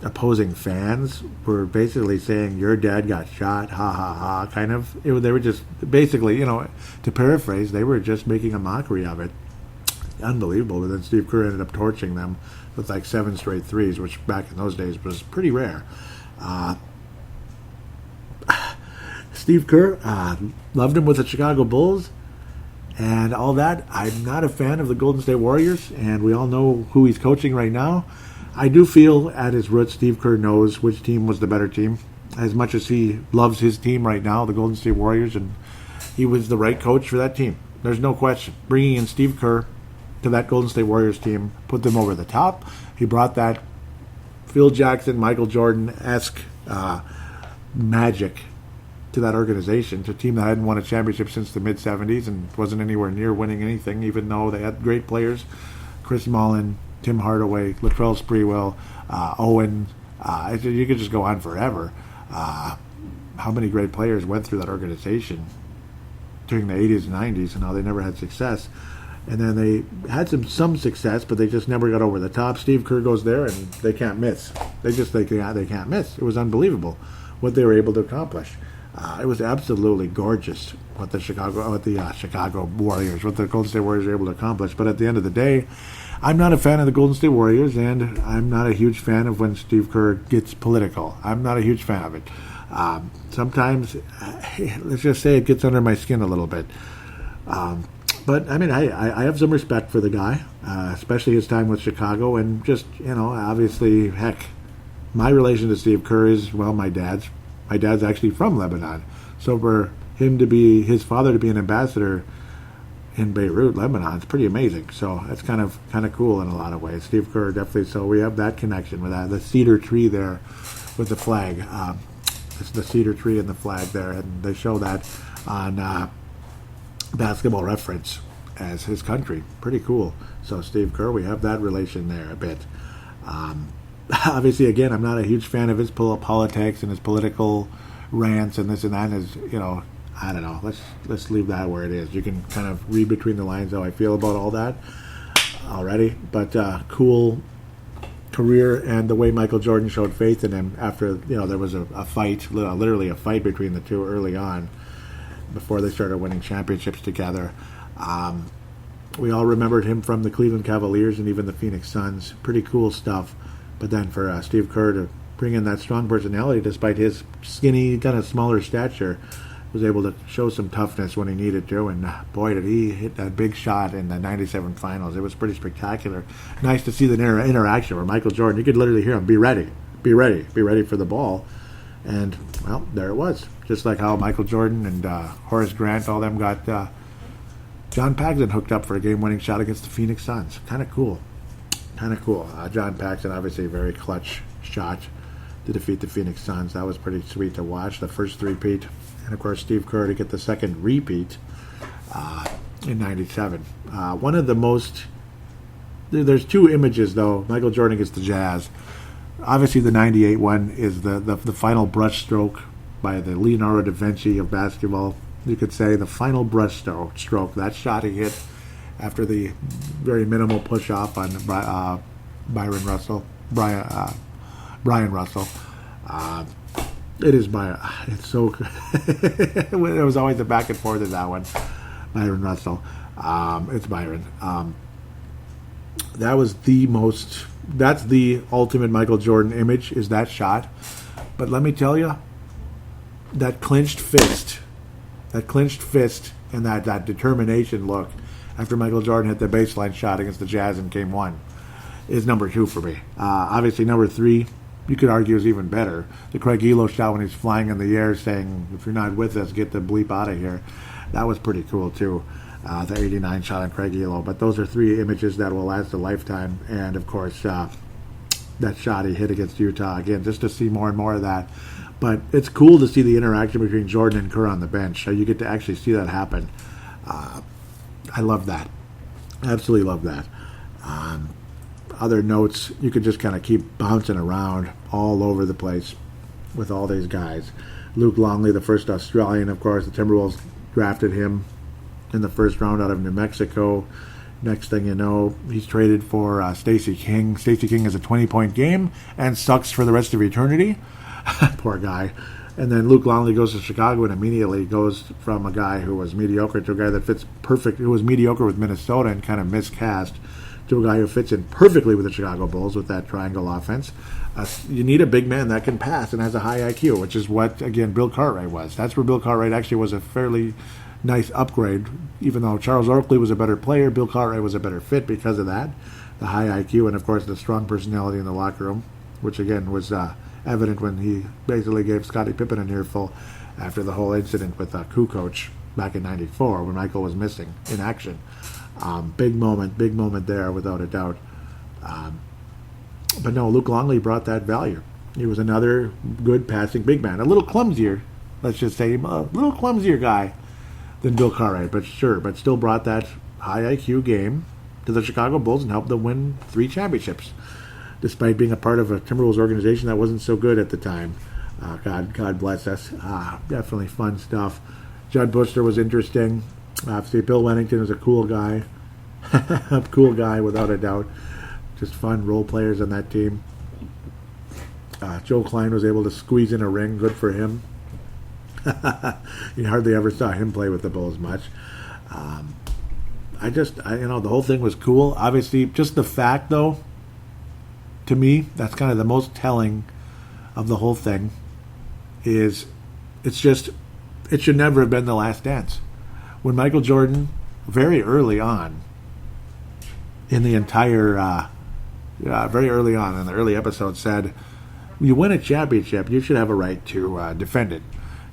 opposing fans were basically saying, your dad got shot, ha ha ha, kind of. They were just basically, to paraphrase, they were just making a mockery of it. Unbelievable. But then Steve Kerr ended up torching them with like 7 straight threes, which back in those days was pretty rare. Steve Kerr, loved him with the Chicago Bulls and all that. I'm not a fan of the Golden State Warriors, and we all know who he's coaching right now. I do feel at his roots Steve Kerr knows which team was the better team. As much as he loves his team right now, the Golden State Warriors, and he was the right coach for that team. There's no question. Bringing in Steve Kerr to that Golden State Warriors team put them over the top. He brought that Phil Jackson, Michael Jordan-esque magic to that organization, to a team that hadn't won a championship since the mid-'70s and wasn't anywhere near winning anything, even though they had great players. Chris Mullin, Tim Hardaway, Latrell Sprewell, Owen. You could just go on forever. How many great players went through that organization during the 80s and 90s, and how they never had success. And then they had some success, but they just never got over the top. Steve Kerr goes there, and they can't miss. They can't miss. It was unbelievable what they were able to accomplish. It was absolutely gorgeous what the Chicago Warriors, what the Golden State Warriors were able to accomplish. But at the end of the day, I'm not a fan of the Golden State Warriors, and I'm not a huge fan of when Steve Kerr gets political. I'm not a huge fan of it. Sometimes, let's just say it gets under my skin a little bit. But, I mean, I have some respect for the guy, especially his time with Chicago. And just, obviously, heck, my relation to Steve Kerr is, well, my dad's. My dad's actually from Lebanon. So for him to be, his father to be an ambassador in Beirut, Lebanon, it's pretty amazing. So that's kind of cool in a lot of ways. Steve Kerr definitely, so we have that connection with that. The cedar tree there with the flag. It's the cedar tree and the flag there, and they show that on Basketball Reference as his country. Pretty cool. So Steve Kerr, we have that relation there a bit. Obviously, again, I'm not a huge fan of his politics and his political rants and this and that. And his, I don't know. Let's leave that where it is. You can kind of read between the lines how I feel about all that already. But cool career, and the way Michael Jordan showed faith in him after there was a fight, literally a fight between the two early on before they started winning championships together. We all remembered him from the Cleveland Cavaliers and even the Phoenix Suns. Pretty cool stuff. But then for Steve Kerr to bring in that strong personality despite his skinny, kind of smaller stature, was able to show some toughness when he needed to. And boy, did he hit that big shot in the 97 finals. It was pretty spectacular. Nice to see the interaction where Michael Jordan, you could literally hear him, be ready for the ball. And, well, there it was. Just like how Michael Jordan and Horace Grant, all them got John Paxson hooked up for a game-winning shot against the Phoenix Suns. Kind of cool. John Paxson, obviously a very clutch shot to defeat the Phoenix Suns. That was pretty sweet to watch. The first three-peat. And, of course, Steve Kerr to get the second repeat in 97. One of the most... There's two images, though. Michael Jordan against the Jazz. Obviously, the 98 one is the final brush stroke by the Leonardo da Vinci of basketball. You could say the final brush stroke. That shot he hit after the very minimal push-off on Brian Russell. It is Byron. It's so... it was always a back and forth in that one. Byron Russell. It's Byron. That was the most... That's the ultimate Michael Jordan image, is that shot. But let me tell you, that clenched fist and that determination look after Michael Jordan hit the baseline shot against the Jazz in Game 1 is number 2 for me. Obviously, number 3, you could argue, is even better. The Craig Elo shot when he's flying in the air saying, if you're not with us, get the bleep out of here. That was pretty cool, too. The 89 shot on Craig Elo. But those are 3 images that will last a lifetime. And, of course, that shot he hit against Utah, again, just to see more and more of that. But it's cool to see the interaction between Jordan and Kerr on the bench. So you get to actually see that happen. I love that. Absolutely love that. Other notes, you could just kind of keep bouncing around all over the place with all these guys. Luke Longley, the first Australian, of course. The Timberwolves drafted him in the first round out of New Mexico. Next thing you know, he's traded for Stacey King. Stacey King has a 20-point game and sucks for the rest of eternity. Poor guy. And then Luke Longley goes to Chicago and immediately goes from a guy who was mediocre to a guy that fits perfect, who was mediocre with Minnesota and kind of miscast, to a guy who fits in perfectly with the Chicago Bulls with that triangle offense. You need a big man that can pass and has a high IQ, which is what, again, Bill Cartwright was. That's where Bill Cartwright actually was a fairly nice upgrade. Even though Charles Oakley was a better player, Bill Cartwright was a better fit because of that. The high IQ and, of course, the strong personality in the locker room, which, again, was evident when he basically gave Scottie Pippen an earful after the whole incident with Kukoc back in 94 when Michael was missing in action. Big moment there, without a doubt. But no, Luke Longley brought that value. He was another good passing big man. A little clumsier, let's just say, a little clumsier guy than Bill Cartwright, but still brought that high IQ game to the Chicago Bulls and helped them win 3 championships, despite being a part of a Timberwolves organization that wasn't so good at the time. God bless us. Definitely fun stuff. Judd Bushler was interesting. Obviously, Bill Wennington was a cool guy. A cool guy, without a doubt. Just fun role players on that team. Joe Klein was able to squeeze in a ring. Good for him. You hardly ever saw him play with the Bulls much. The whole thing was cool. Obviously, just the fact, though, to me, that's kind of the most telling of the whole thing, is it should never have been the last dance. When Michael Jordan, very early on in the entire, very early on in the early episode, said, you win a championship, you should have a right to defend it.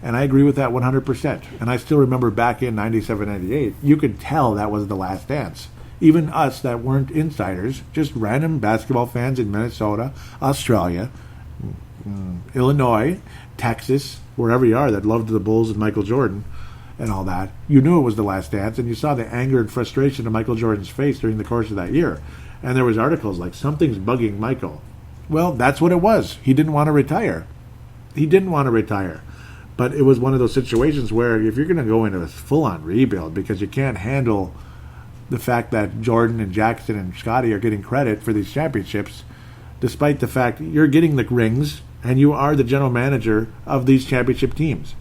And I agree with that 100%. And I still remember back in 97, 98, you could tell that was the last dance. Even us that weren't insiders, just random basketball fans in Minnesota, Australia, in Illinois, Texas, wherever you are that loved the Bulls and Michael Jordan and all that, you knew it was the last dance, and you saw the anger and frustration of Michael Jordan's face during the course of that year. And there was articles like, something's bugging Michael. Well, that's what it was. He didn't want to retire. He didn't want to retire. But it was one of those situations where if you're going to go into a full-on rebuild because you can't handle the fact that Jordan and Jackson and Scottie are getting credit for these championships, despite the fact you're getting the rings and you are the general manager of these championship teams.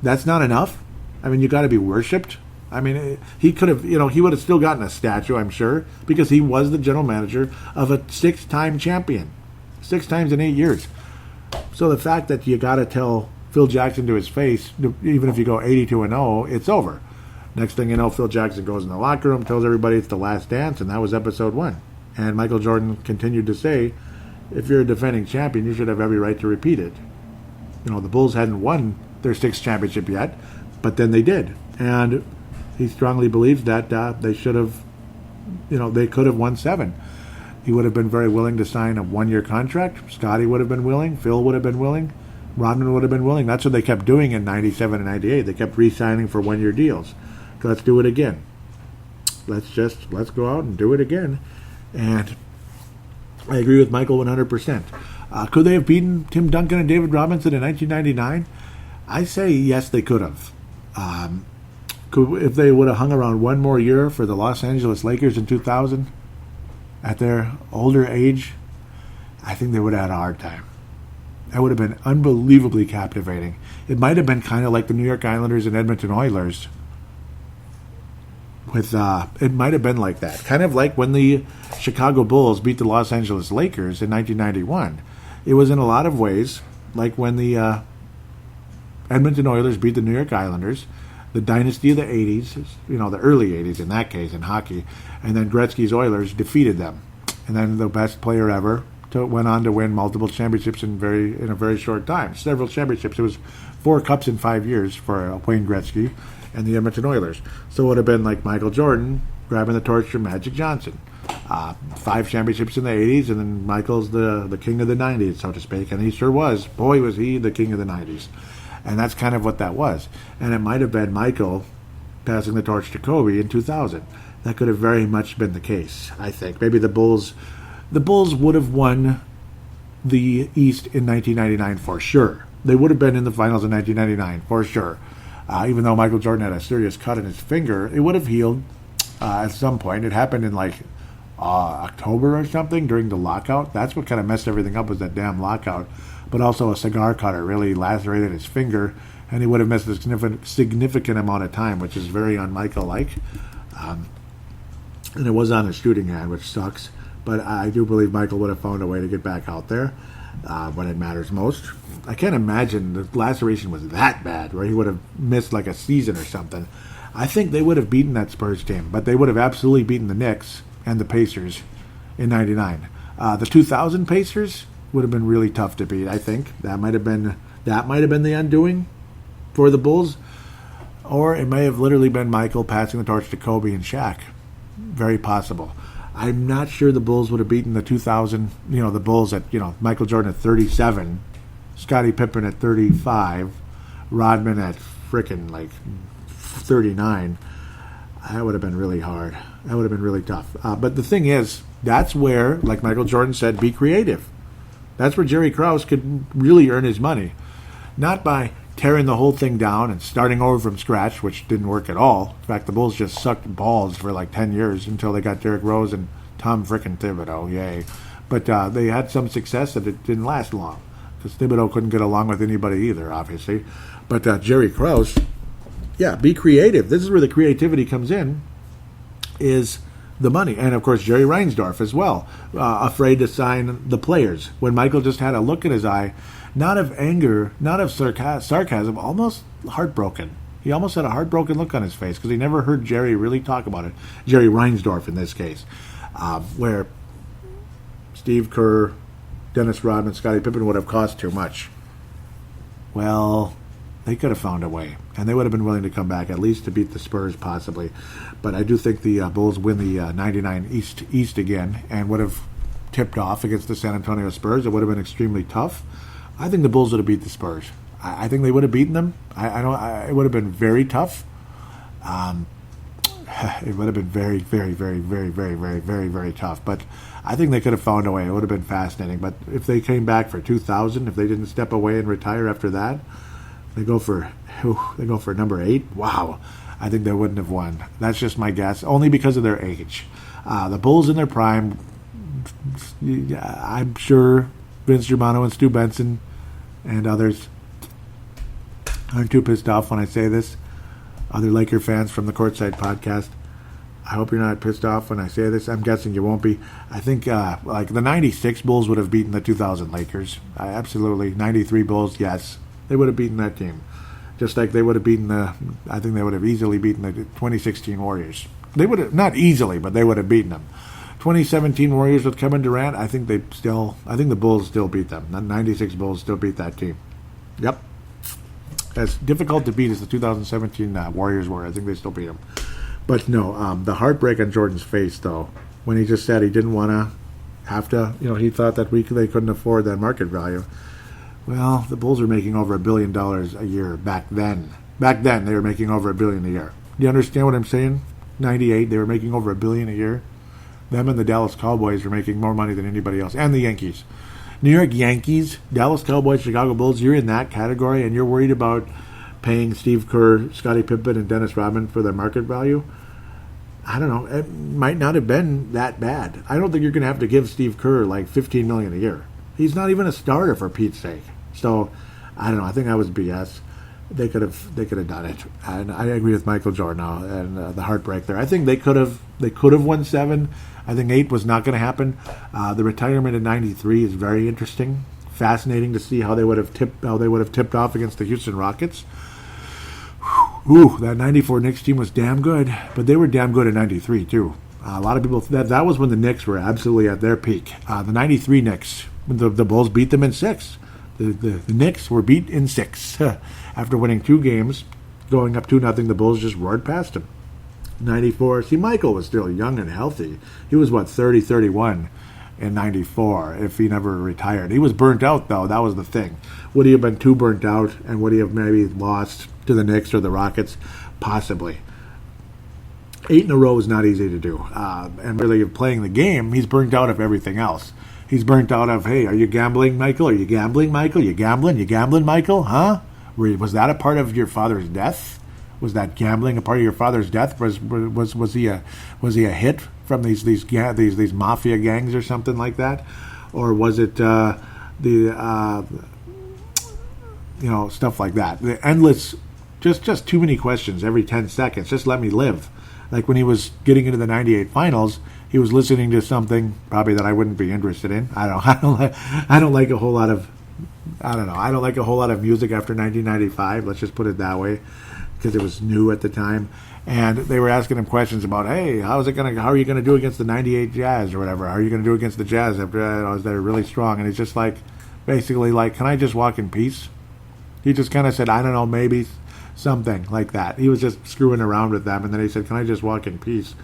That's not enough. I mean, you got to be worshipped. I mean, he could have, he would have still gotten a statue, I'm sure, because he was the general manager of a 6-time champion, 6 times in 8 years. So the fact that you got to tell Phil Jackson to his face, even if you go 82-0, it's over. Next thing you know, Phil Jackson goes in the locker room, tells everybody it's the last dance, and that was episode 1. And Michael Jordan continued to say, if you're a defending champion, you should have every right to repeat it. The Bulls hadn't won their 6th championship yet, but then they did. And he strongly believes that they should have, they could have won 7. He would have been very willing to sign a 1-year contract. Scottie would have been willing. Phil would have been willing. Rodman would have been willing. That's what they kept doing in 97 and 98. They kept re-signing for 1-year deals. Let's do it again. Let's go out and do it again. And I agree with Michael 100%. Could they have beaten Tim Duncan and David Robinson in 1999? I say yes, they could have. If they would have hung around one more year for the Los Angeles Lakers in 2000, at their older age, I think they would have had a hard time. That would have been unbelievably captivating. It might have been kind of like the New York Islanders and Edmonton Oilers. It might have been like that. Kind of like when the Chicago Bulls beat the Los Angeles Lakers in 1991. It was in a lot of ways like when the Edmonton Oilers beat the New York Islanders, the dynasty of the 80s, the early 80s in that case in hockey, and then Gretzky's Oilers defeated them. And then the best player ever went on to win multiple championships in a very short time. Several championships. It was 4 cups in 5 years for Wayne Gretzky and the Edmonton Oilers. So it would have been like Michael Jordan grabbing the torch from Magic Johnson. 5 championships in the 80s, and then Michael's the king of the 90s, so to speak. And he sure was. Boy, was he the king of the 90s. And that's kind of what that was. And it might have been Michael passing the torch to Kobe in 2000. That could have very much been the case, I think. Maybe the Bulls would have won the East in 1999 for sure. They would have been in the finals in 1999 for sure. Even though Michael Jordan had a serious cut in his finger, it would have healed at some point. It happened in October or something during the lockout. That's what kind of messed everything up, was that damn lockout. But also a cigar cutter really lacerated his finger, and he would have missed a significant amount of time, which is very un-Michael-like. And it was on his shooting hand, which sucks. But I do believe Michael would have found a way to get back out there when it matters most. I can't imagine the laceration was that bad, where he would have missed like a season or something. I think they would have beaten that Spurs team, but they would have absolutely beaten the Knicks and the Pacers in 99. The 2000 Pacers would have been really tough to beat, I think. That might have been the undoing for the Bulls. Or it may have literally been Michael passing the torch to Kobe and Shaq. Very possible. I'm not sure the Bulls would have beaten the 2000, the Bulls at, Michael Jordan at 37, Scottie Pippen at 35, Rodman at frickin' 39. That would have been really hard. That would have been really tough. But the thing is, that's where, like Michael Jordan said, be creative. That's where Jerry Krause could really earn his money. Not by tearing the whole thing down and starting over from scratch, which didn't work at all. In fact, the Bulls just sucked balls for 10 years until they got Derrick Rose and Tom frickin' Thibodeau. Yay. But they had some success, and it didn't last long because Thibodeau couldn't get along with anybody either, obviously. But Jerry Krause, be creative. This is where the creativity comes in, is the money. And, of course, Jerry Reinsdorf as well, afraid to sign the players. When Michael just had a look in his eye, not of anger, not of sarcasm, almost heartbroken. He almost had a heartbroken look on his face because he never heard Jerry really talk about it. Jerry Reinsdorf in this case, where Steve Kerr, Dennis Rodman, Scottie Pippen would have cost too much. Well, they could have found a way, and they would have been willing to come back at least to beat the Spurs possibly. But I do think the Bulls win the 99 East again and would have tipped off against the San Antonio Spurs. It would have been extremely tough. I think the Bulls would have beat the Spurs. I think they would have beaten them. I don't. It would have been very tough. It would have been very, very, very, very, very, very, very, very tough. But I think they could have found a way. It would have been fascinating. But if they came back for 2000, if they didn't step away and retire after that, they go for number 8. Wow, I think they wouldn't have won. That's just my guess, only because of their age. The Bulls in their prime, I'm sure Vince Germano and Stu Benson and others aren't too pissed off when I say this. Other Laker fans from the Courtside podcast, I hope you're not pissed off when I say this. I'm guessing you won't be. I think like the 96 Bulls would have beaten the 2000 Lakers. Absolutely. 93 Bulls, yes. They would have beaten that team. Just like they would have beaten I think they would have easily beaten the 2016 Warriors. They would have, not easily, but they would have beaten them. 2017 Warriors with Kevin Durant, I think the Bulls still beat them. The 96 Bulls still beat that team. Yep. As difficult to beat as the 2017 Warriors were, I think they still beat them. But no, the heartbreak on Jordan's face, though, when he just said he didn't want to have to, he thought that they couldn't afford that market value. Well, the Bulls were making over $1 billion a year back then. Back then, they were making over $1 billion a year. Do you understand what I'm saying? 98, they were making over $1 billion a year. Them and the Dallas Cowboys were making more money than anybody else, and the Yankees. New York Yankees, Dallas Cowboys, Chicago Bulls, you're in that category, and you're worried about paying Steve Kerr, Scottie Pippen, and Dennis Rodman for their market value? I don't know. It might not have been that bad. I don't think you're going to have to give Steve Kerr like $15 million a year. He's not even a starter, for Pete's sake. So, I don't know. I think that was BS. They could have done it, and I agree with Michael Jordan now and the heartbreak there. I think they could have won 7. I think 8 was not going to happen. The retirement in '93 is very interesting, fascinating to see how they would have tipped off against the Houston Rockets. Ooh, that '94 Knicks team was damn good, but they were damn good in '93 too. A lot of people that was when the Knicks were absolutely at their peak. The '93 Knicks, the Bulls beat them in 6. The Knicks were beat in 6 after winning 2 games, going up 2-0. The Bulls just roared past them. 94. See, Michael was still young and healthy. He was 30, 31 in '94. If he never retired, he was burnt out though. That was the thing. Would he have been too burnt out, and would he have maybe lost to the Knicks or the Rockets? Possibly. 8 in a row is not easy to do, and really playing the game, he's burnt out of everything else. He's burnt out of, hey, are you gambling, Michael? Are you gambling, Michael? You gambling, Michael? Huh? Was that a part of your father's death? Was that gambling a part of your father's death? Was he a hit from these mafia gangs or something like that, or was it stuff like that? The endless, just too many questions every 10 seconds. Just let me live. Like when he was getting into the '98 finals, he was listening to something probably that I wouldn't be interested in. I don't like a whole lot of music after 1995. Let's just put it that way, because it was new at the time. And they were asking him questions about, hey, how are you gonna do against the '98 Jazz or whatever? How are you gonna do against the Jazz after they're really strong? And he's just like, basically like, can I just walk in peace? He just kind of said, I don't know, maybe something like that. He was just screwing around with them, and then he said, can I just walk in peace?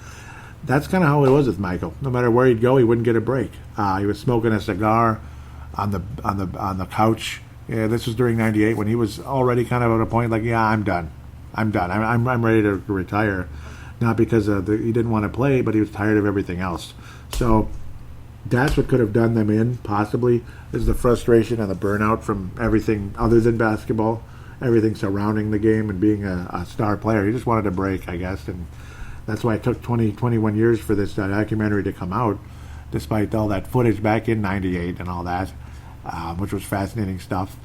That's kind of how it was with Michael. No matter where he'd go, he wouldn't get a break. He was smoking a cigar on the couch. Yeah, this was during '98 when he was already kind of at a point like, yeah, I'm done. I'm ready to retire. Not because he didn't want to play, but he was tired of everything else. So that's what could have done them in, possibly, is the frustration and the burnout from everything other than basketball, everything surrounding the game and being a star player. He just wanted a break, I guess, and that's why it took 21 years for this documentary to come out, despite all that footage back in '98 and all that, which was fascinating stuff.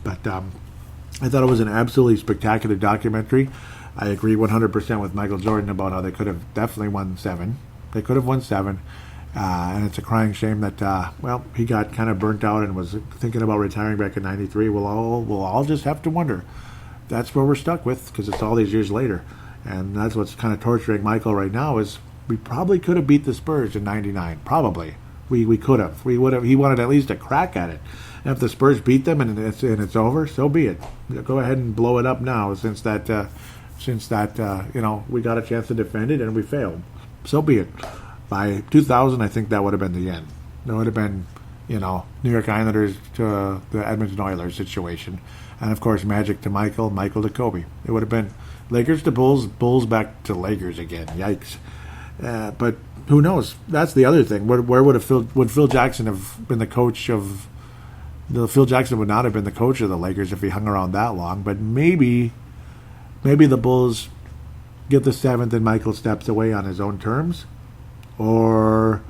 But I thought it was an absolutely spectacular documentary. I agree 100% with Michael Jordan about how they could have definitely won 7. They could have won 7. And it's a crying shame that, he got kind of burnt out and was thinking about retiring back in '93. We'll all just have to wonder. That's where we're stuck with, because it's all these years later. And that's what's kind of torturing Michael right now, is we probably could have beat the Spurs in '99. Probably. We could have. We would have. He wanted at least a crack at it. And if the Spurs beat them and it's over, so be it. Go ahead and blow it up now, since that we got a chance to defend it and we failed. So be it. By 2000, I think that would have been the end. That would have been New York Islanders to the Edmonton Oilers situation. And, of course, Magic to Michael, Michael to Kobe. It would have been Lakers to Bulls, Bulls back to Lakers again. Yikes. But who knows? That's the other thing. Where would Phil Jackson have been the coach of... Phil Jackson would not have been the coach of the Lakers if he hung around that long. But maybe the Bulls get the 7th and Michael steps away on his own terms. Or...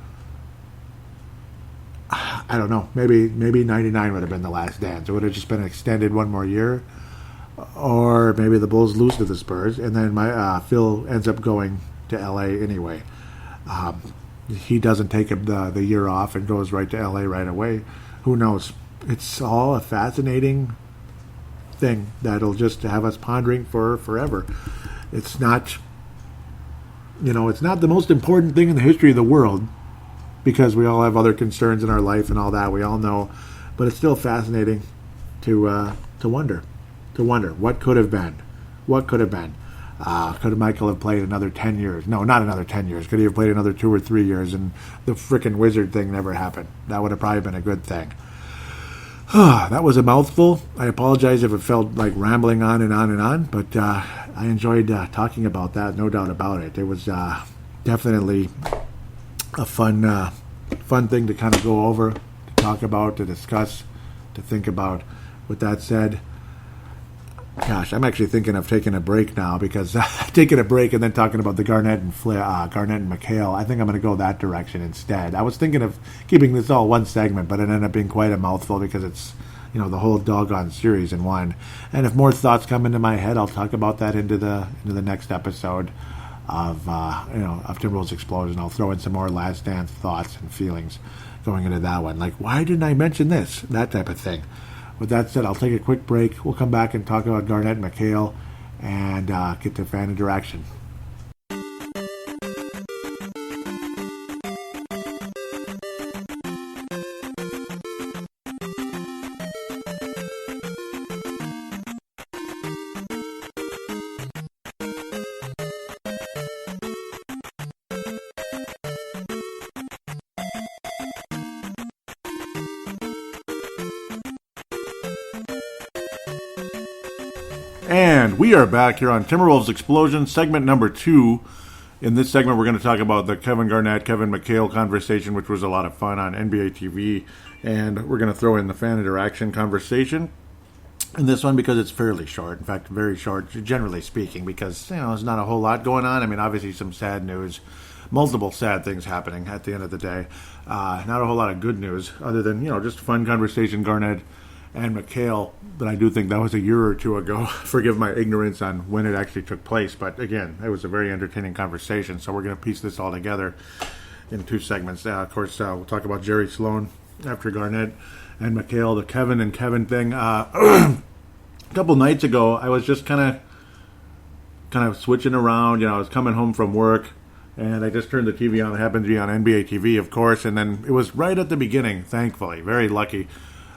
I don't know. Maybe 99 would have been the last dance. It would have just been extended one more year. Or maybe the Bulls lose to the Spurs, and then Phil ends up going to L.A. anyway. He doesn't take the year off and goes right to L.A. right away. Who knows? It's all a fascinating thing that'll just have us pondering for forever. It's not, it's not the most important thing in the history of the world, because we all have other concerns in our life and all that. We all know, but it's still fascinating to wonder. To wonder what could have been. What could have been? Could Michael have played another 10 years? No, not another 10 years. Could he have played another 2 or 3 years and the frickin' Wizard thing never happened? That would have probably been a good thing. That was a mouthful. I apologize if it felt like rambling on and on and on, but I enjoyed talking about that, no doubt about it. It was definitely a fun thing to kind of go over, to talk about, to discuss, to think about. With that said, gosh, I'm actually thinking of taking a break now, because taking a break and then talking about the Garnett and McHale, I think I'm going to go that direction instead. I was thinking of keeping this all one segment, but it ended up being quite a mouthful because it's, the whole doggone series in one. And if more thoughts come into my head, I'll talk about that into the next episode of Timberwolves Explosion. I'll throw in some more Last Dance thoughts and feelings going into that one. Like, why didn't I mention this? That type of thing. With that said, I'll take a quick break. We'll come back and talk about Garnett and McHale and get to fan interaction. And we are back here on Timberwolves Explosion, segment number 2. In this segment, we're going to talk about the Kevin Garnett, Kevin McHale conversation, which was a lot of fun on NBA TV. And we're going to throw in the fan interaction conversation in this one because it's fairly short. In fact, very short, generally speaking, because, there's not a whole lot going on. I mean, obviously some sad news, multiple sad things happening at the end of the day. Not a whole lot of good news other than, just fun conversation, Garnett and McHale, but I do think that was a year or two ago. Forgive my ignorance on when it actually took place, but again, it was a very entertaining conversation, so we're going to piece this all together in 2 segments. Of course, we'll talk about Jerry Sloan after Garnett and McHale, the Kevin and Kevin thing. A couple nights ago, I was just kind of switching around. I was coming home from work, and I just turned the TV on. It happened to be on NBA TV, of course, and then it was right at the beginning, thankfully, very lucky.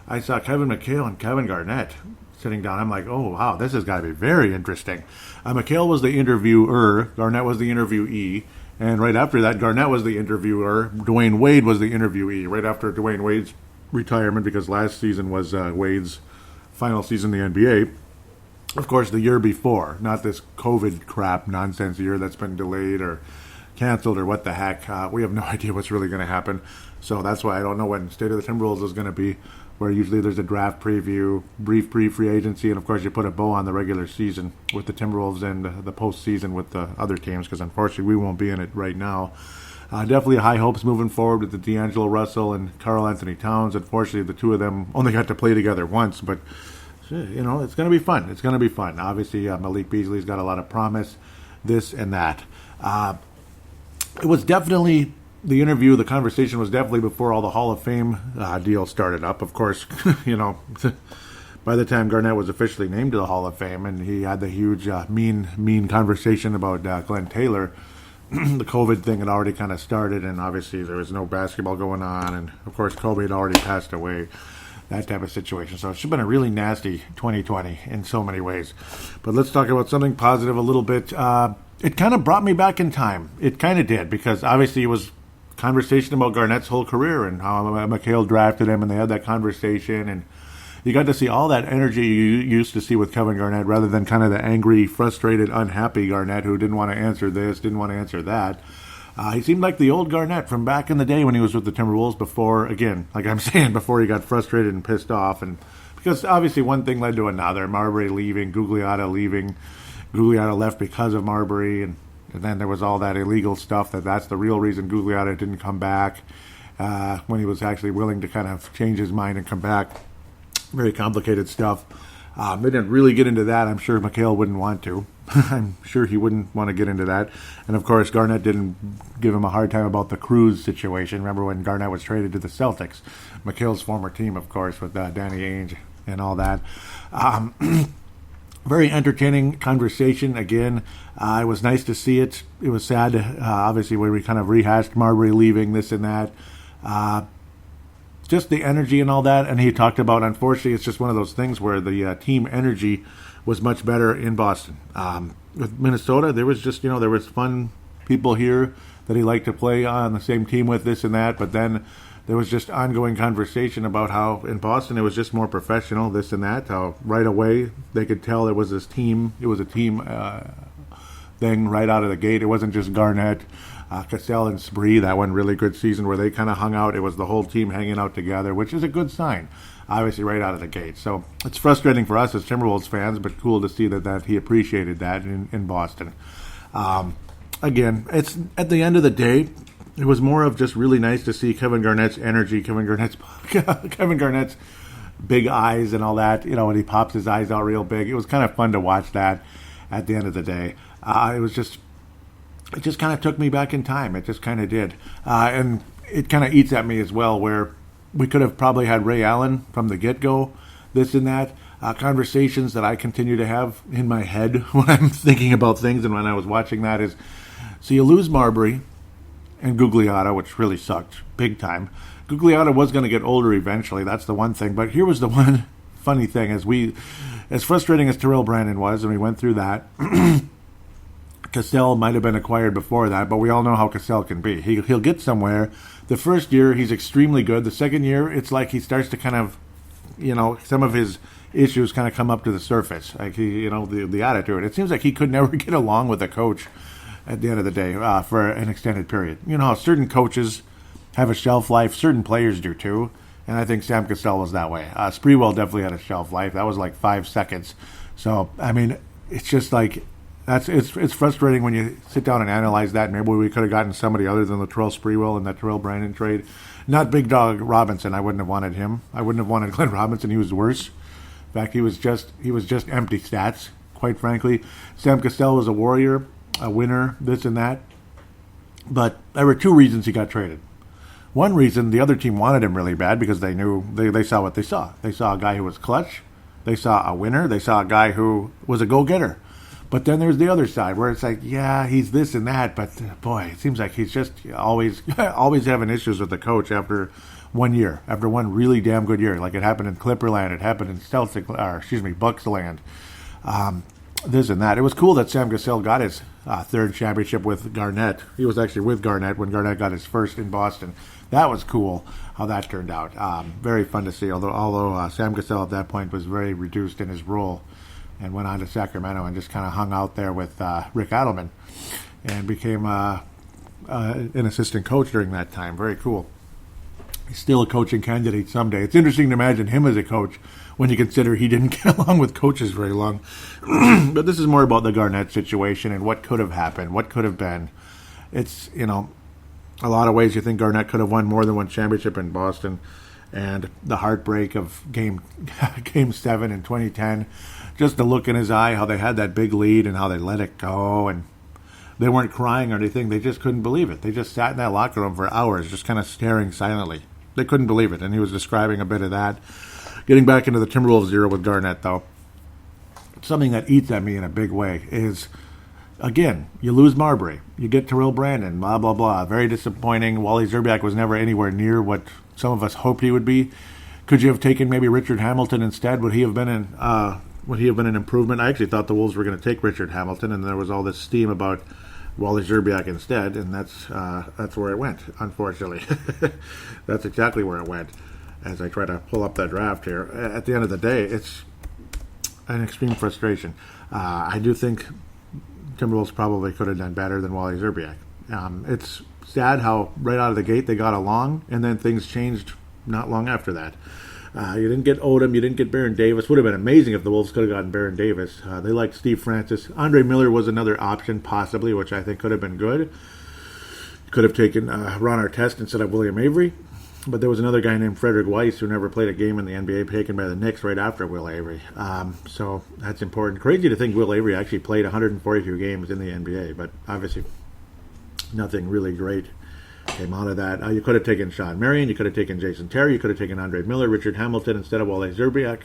I saw Kevin McHale and Kevin Garnett sitting down. I'm like, oh, wow, this has got to be very interesting. McHale was the interviewer. Garnett was the interviewee. And right after that, Garnett was the interviewer. Dwayne Wade was the interviewee. Right after Dwayne Wade's retirement, because last season was Wade's final season in the NBA. Of course, the year before, not this COVID crap nonsense year that's been delayed or canceled or what the heck. We have no idea what's really going to happen. So that's why I don't know when State of the Timberwolves is going to be, where usually there's a draft preview, brief pre-free agency, and of course you put a bow on the regular season with the Timberwolves and the postseason with the other teams, because unfortunately we won't be in it right now. Definitely high hopes moving forward with the D'Angelo Russell and Karl Anthony Towns. Unfortunately, the two of them only got to play together once, but it's going to be fun. It's going to be fun. Obviously, Malik Beasley's got a lot of promise, this and that. It was definitely... The conversation was definitely before all the Hall of Fame deals started up. Of course, by the time Garnett was officially named to the Hall of Fame and he had the huge mean conversation about Glenn Taylor, the COVID thing had already kind of started, and obviously there was no basketball going on, and of course Kobe had already passed away, that type of situation. So it's been a really nasty 2020 in so many ways. But let's talk about something positive a little bit. It kind of brought me back in time. It kind of did, because obviously it was conversation about Garnett's whole career and how McHale drafted him, and they had that conversation, and you got to see all that energy you used to see with Kevin Garnett, rather than kind of the angry, frustrated, unhappy Garnett who didn't want to answer this, didn't want to answer that. He seemed like the old Garnett from back in the day when he was with the Timberwolves before, again, like I'm saying, before he got frustrated and pissed off. And because obviously one thing led to another. Marbury leaving, Gugliotta leaving. Gugliotta left because of Marbury, and then there was all that illegal stuff that's the real reason Gugliotta didn't come back when he was actually willing to kind of change his mind and come back. Very complicated stuff. They didn't really get into that. I'm sure McHale wouldn't want to. I'm sure he wouldn't want to get into that. And, of course, Garnett didn't give him a hard time about the Cruz situation. Remember when Garnett was traded to the Celtics? McHale's former team, of course, with Danny Ainge and all that. Very entertaining conversation. Again, it was nice to see it. It was sad, obviously, when we kind of rehashed Marbury leaving, this and that. Just the energy and all that, and he talked about, unfortunately, it's just one of those things where the team energy was much better in Boston. With Minnesota, there was just, there was fun people here that he liked to play on the same team with, this and that, but then there was just ongoing conversation about how in Boston it was just more professional, this and that, how right away they could tell it was a team thing right out of the gate. It wasn't just Garnett, Cassell and Spree, that one really good season where they kind of hung out. It was the whole team hanging out together, which is a good sign, obviously, right out of the gate. So it's frustrating for us as Timberwolves fans, but cool to see that he appreciated that in Boston. Again, it's at the end of the day, it was more of just really nice to see Kevin Garnett's energy, Kevin Garnett's big eyes and all that, when he pops his eyes out real big. It was kind of fun to watch that at the end of the day. It just kind of took me back in time. It just kind of did. And it kind of eats at me as well, where we could have probably had Ray Allen from the get-go, this and that. Conversations that I continue to have in my head when I'm thinking about things and when I was watching that is, so you lose Marbury and Gugliotta, which really sucked big time. Gugliotta was going to get older eventually. That's the one thing. But here was the one funny thing. As frustrating as Terrell Brandon was, and we went through that, Cassell might have been acquired before that, but we all know how Cassell can be. He'll get somewhere. The first year, he's extremely good. The second year, it's like he starts to kind of, some of his issues kind of come up to the surface. Like, the attitude. It seems like he could never get along with a coach at the end of the day for an extended period. You know how certain coaches have a shelf life. Certain players do too. And I think Sam Cassell was that way. Spreewell definitely had a shelf life. That was like 5 seconds. So, I mean, it's just like, it's frustrating when you sit down and analyze that. Maybe we could have gotten somebody other than Latrell Sprewell in that Terrell Brandon trade. Not Big Dog Robinson. I wouldn't have wanted him. I wouldn't have wanted Glenn Robinson. He was worse. In fact, he was just empty stats, quite frankly. Sam Cassell was a warrior, a winner, this and that. But there were 2 reasons he got traded. One reason, the other team wanted him really bad because they knew they saw what they saw. They saw a guy who was clutch. They saw a winner. They saw a guy who was a go-getter. But then there's the other side where it's like, yeah, he's this and that, but boy, it seems like he's just always having issues with the coach after 1 year, after one really damn good year. Like it happened in Clipperland, it happened in Bucksland, this and that. It was cool that Sam Cassell got his 3rd championship with Garnett. He was actually with Garnett when Garnett got his first in Boston. That was cool how that turned out. Very fun to see, although Sam Cassell at that point was very reduced in his role and went on to Sacramento and just kind of hung out there with Rick Adelman and became an assistant coach during that time. Very cool. He's still a coaching candidate someday. It's interesting to imagine him as a coach when you consider he didn't get along with coaches very long. But this is more about the Garnett situation and what could have happened, what could have been. It's, a lot of ways you think Garnett could have won more than one championship in Boston. And the heartbreak of Game 7 in 2010, just the look in his eye, how they had that big lead and how they let it go. And they weren't crying or anything. They just couldn't believe it. They just sat in that locker room for hours, just kind of staring silently. They couldn't believe it. And he was describing a bit of that. Getting back into the Timberwolves era with Garnett, though, something that eats at me in a big way is, again, you lose Marbury. You get Terrell Brandon, blah, blah, blah. Very disappointing. Wally Szczerbiak was never anywhere near what some of us hoped he would be. Could you have taken maybe Richard Hamilton instead? Would he have been an improvement? I actually thought the Wolves were going to take Richard Hamilton, and there was all this steam about Wally Szczerbiak instead, and that's where it went, unfortunately. That's exactly where it went. As I try to pull up that draft here, at the end of the day, it's an extreme frustration. I do think Timberwolves probably could have done better than Wally Szczerbiak. It's sad how right out of the gate they got along, and then things changed not long after that. You didn't get Odom, you didn't get Baron Davis. Would have been amazing if the Wolves could have gotten Baron Davis. They liked Steve Francis. Andre Miller was another option, possibly, which I think could have been good. Could have taken Ron Artest instead of William Avery. But there was another guy named Frederick Weiss who never played a game in the NBA, taken by the Knicks right after Will Avery. So that's important. Crazy to think Will Avery actually played 142 games in the NBA, but obviously nothing really great came out of that. You could have taken Sean Marion, you could have taken Jason Terry, you could have taken Andre Miller, Richard Hamilton instead of Wally Szczerbiak,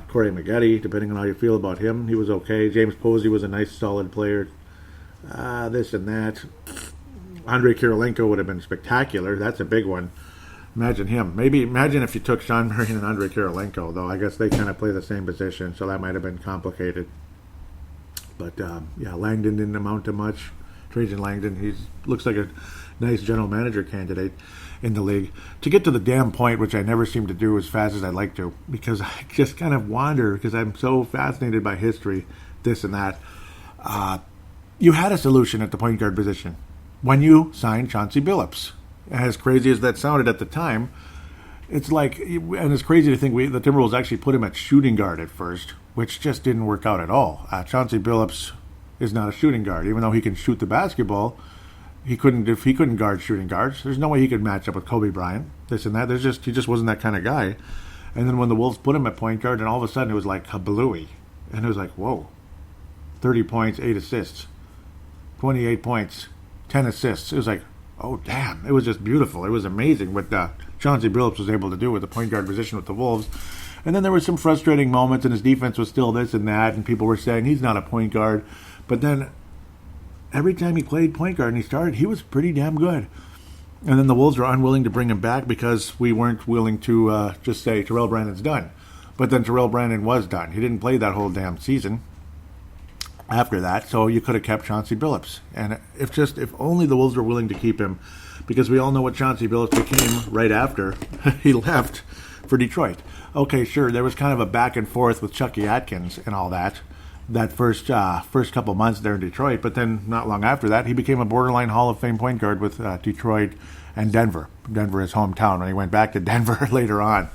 Corey Maggette, depending on how you feel about him. He was okay. James Posey was a nice, solid player. This and that. Andrei Kirilenko would have been spectacular. That's a big one. Imagine him. Maybe imagine if you took Sean Marion and Andrei Kirilenko, though. I guess they kind of play the same position, so that might have been complicated. But, Langdon didn't amount to much. Trajan Langdon, he looks like a nice general manager candidate in the league. To get to the damn point, which I never seem to do as fast as I'd like to, because I just kind of wander, because I'm so fascinated by history, this and that. You had a solution at the point guard position when you signed Chauncey Billups. As crazy as that sounded at the time, it's like, and it's crazy to think the Timberwolves actually put him at shooting guard at first, which just didn't work out at all. Chauncey Billups is not a shooting guard, even though he can shoot the basketball. If he couldn't guard shooting guards, there's no way he could match up with Kobe Bryant. This and that. He just wasn't that kind of guy. And then when the Wolves put him at point guard, and all of a sudden it was like kablooey, and it was like, whoa, 30 points, 8 assists, 28 points, 10 assists. It was like, oh damn! It was just beautiful. It was amazing what Chauncey Billups was able to do with the point guard position with the Wolves. And then there were some frustrating moments, and his defense was still this and that, and people were saying he's not a point guard. But then every time he played point guard and he started, he was pretty damn good. And then the Wolves were unwilling to bring him back because we weren't willing to just say Terrell Brandon's done. But then Terrell Brandon was done. He didn't play that whole damn season after that, so you could have kept Chauncey Billups. And if only the Wolves were willing to keep him, because we all know what Chauncey Billups became right after he left for Detroit. Okay, sure, there was kind of a back and forth with Chucky Atkins and all that first couple months there in Detroit, but then not long after that, he became a borderline Hall of Fame point guard with Detroit and Denver. Denver, his hometown, when he went back to Denver later on.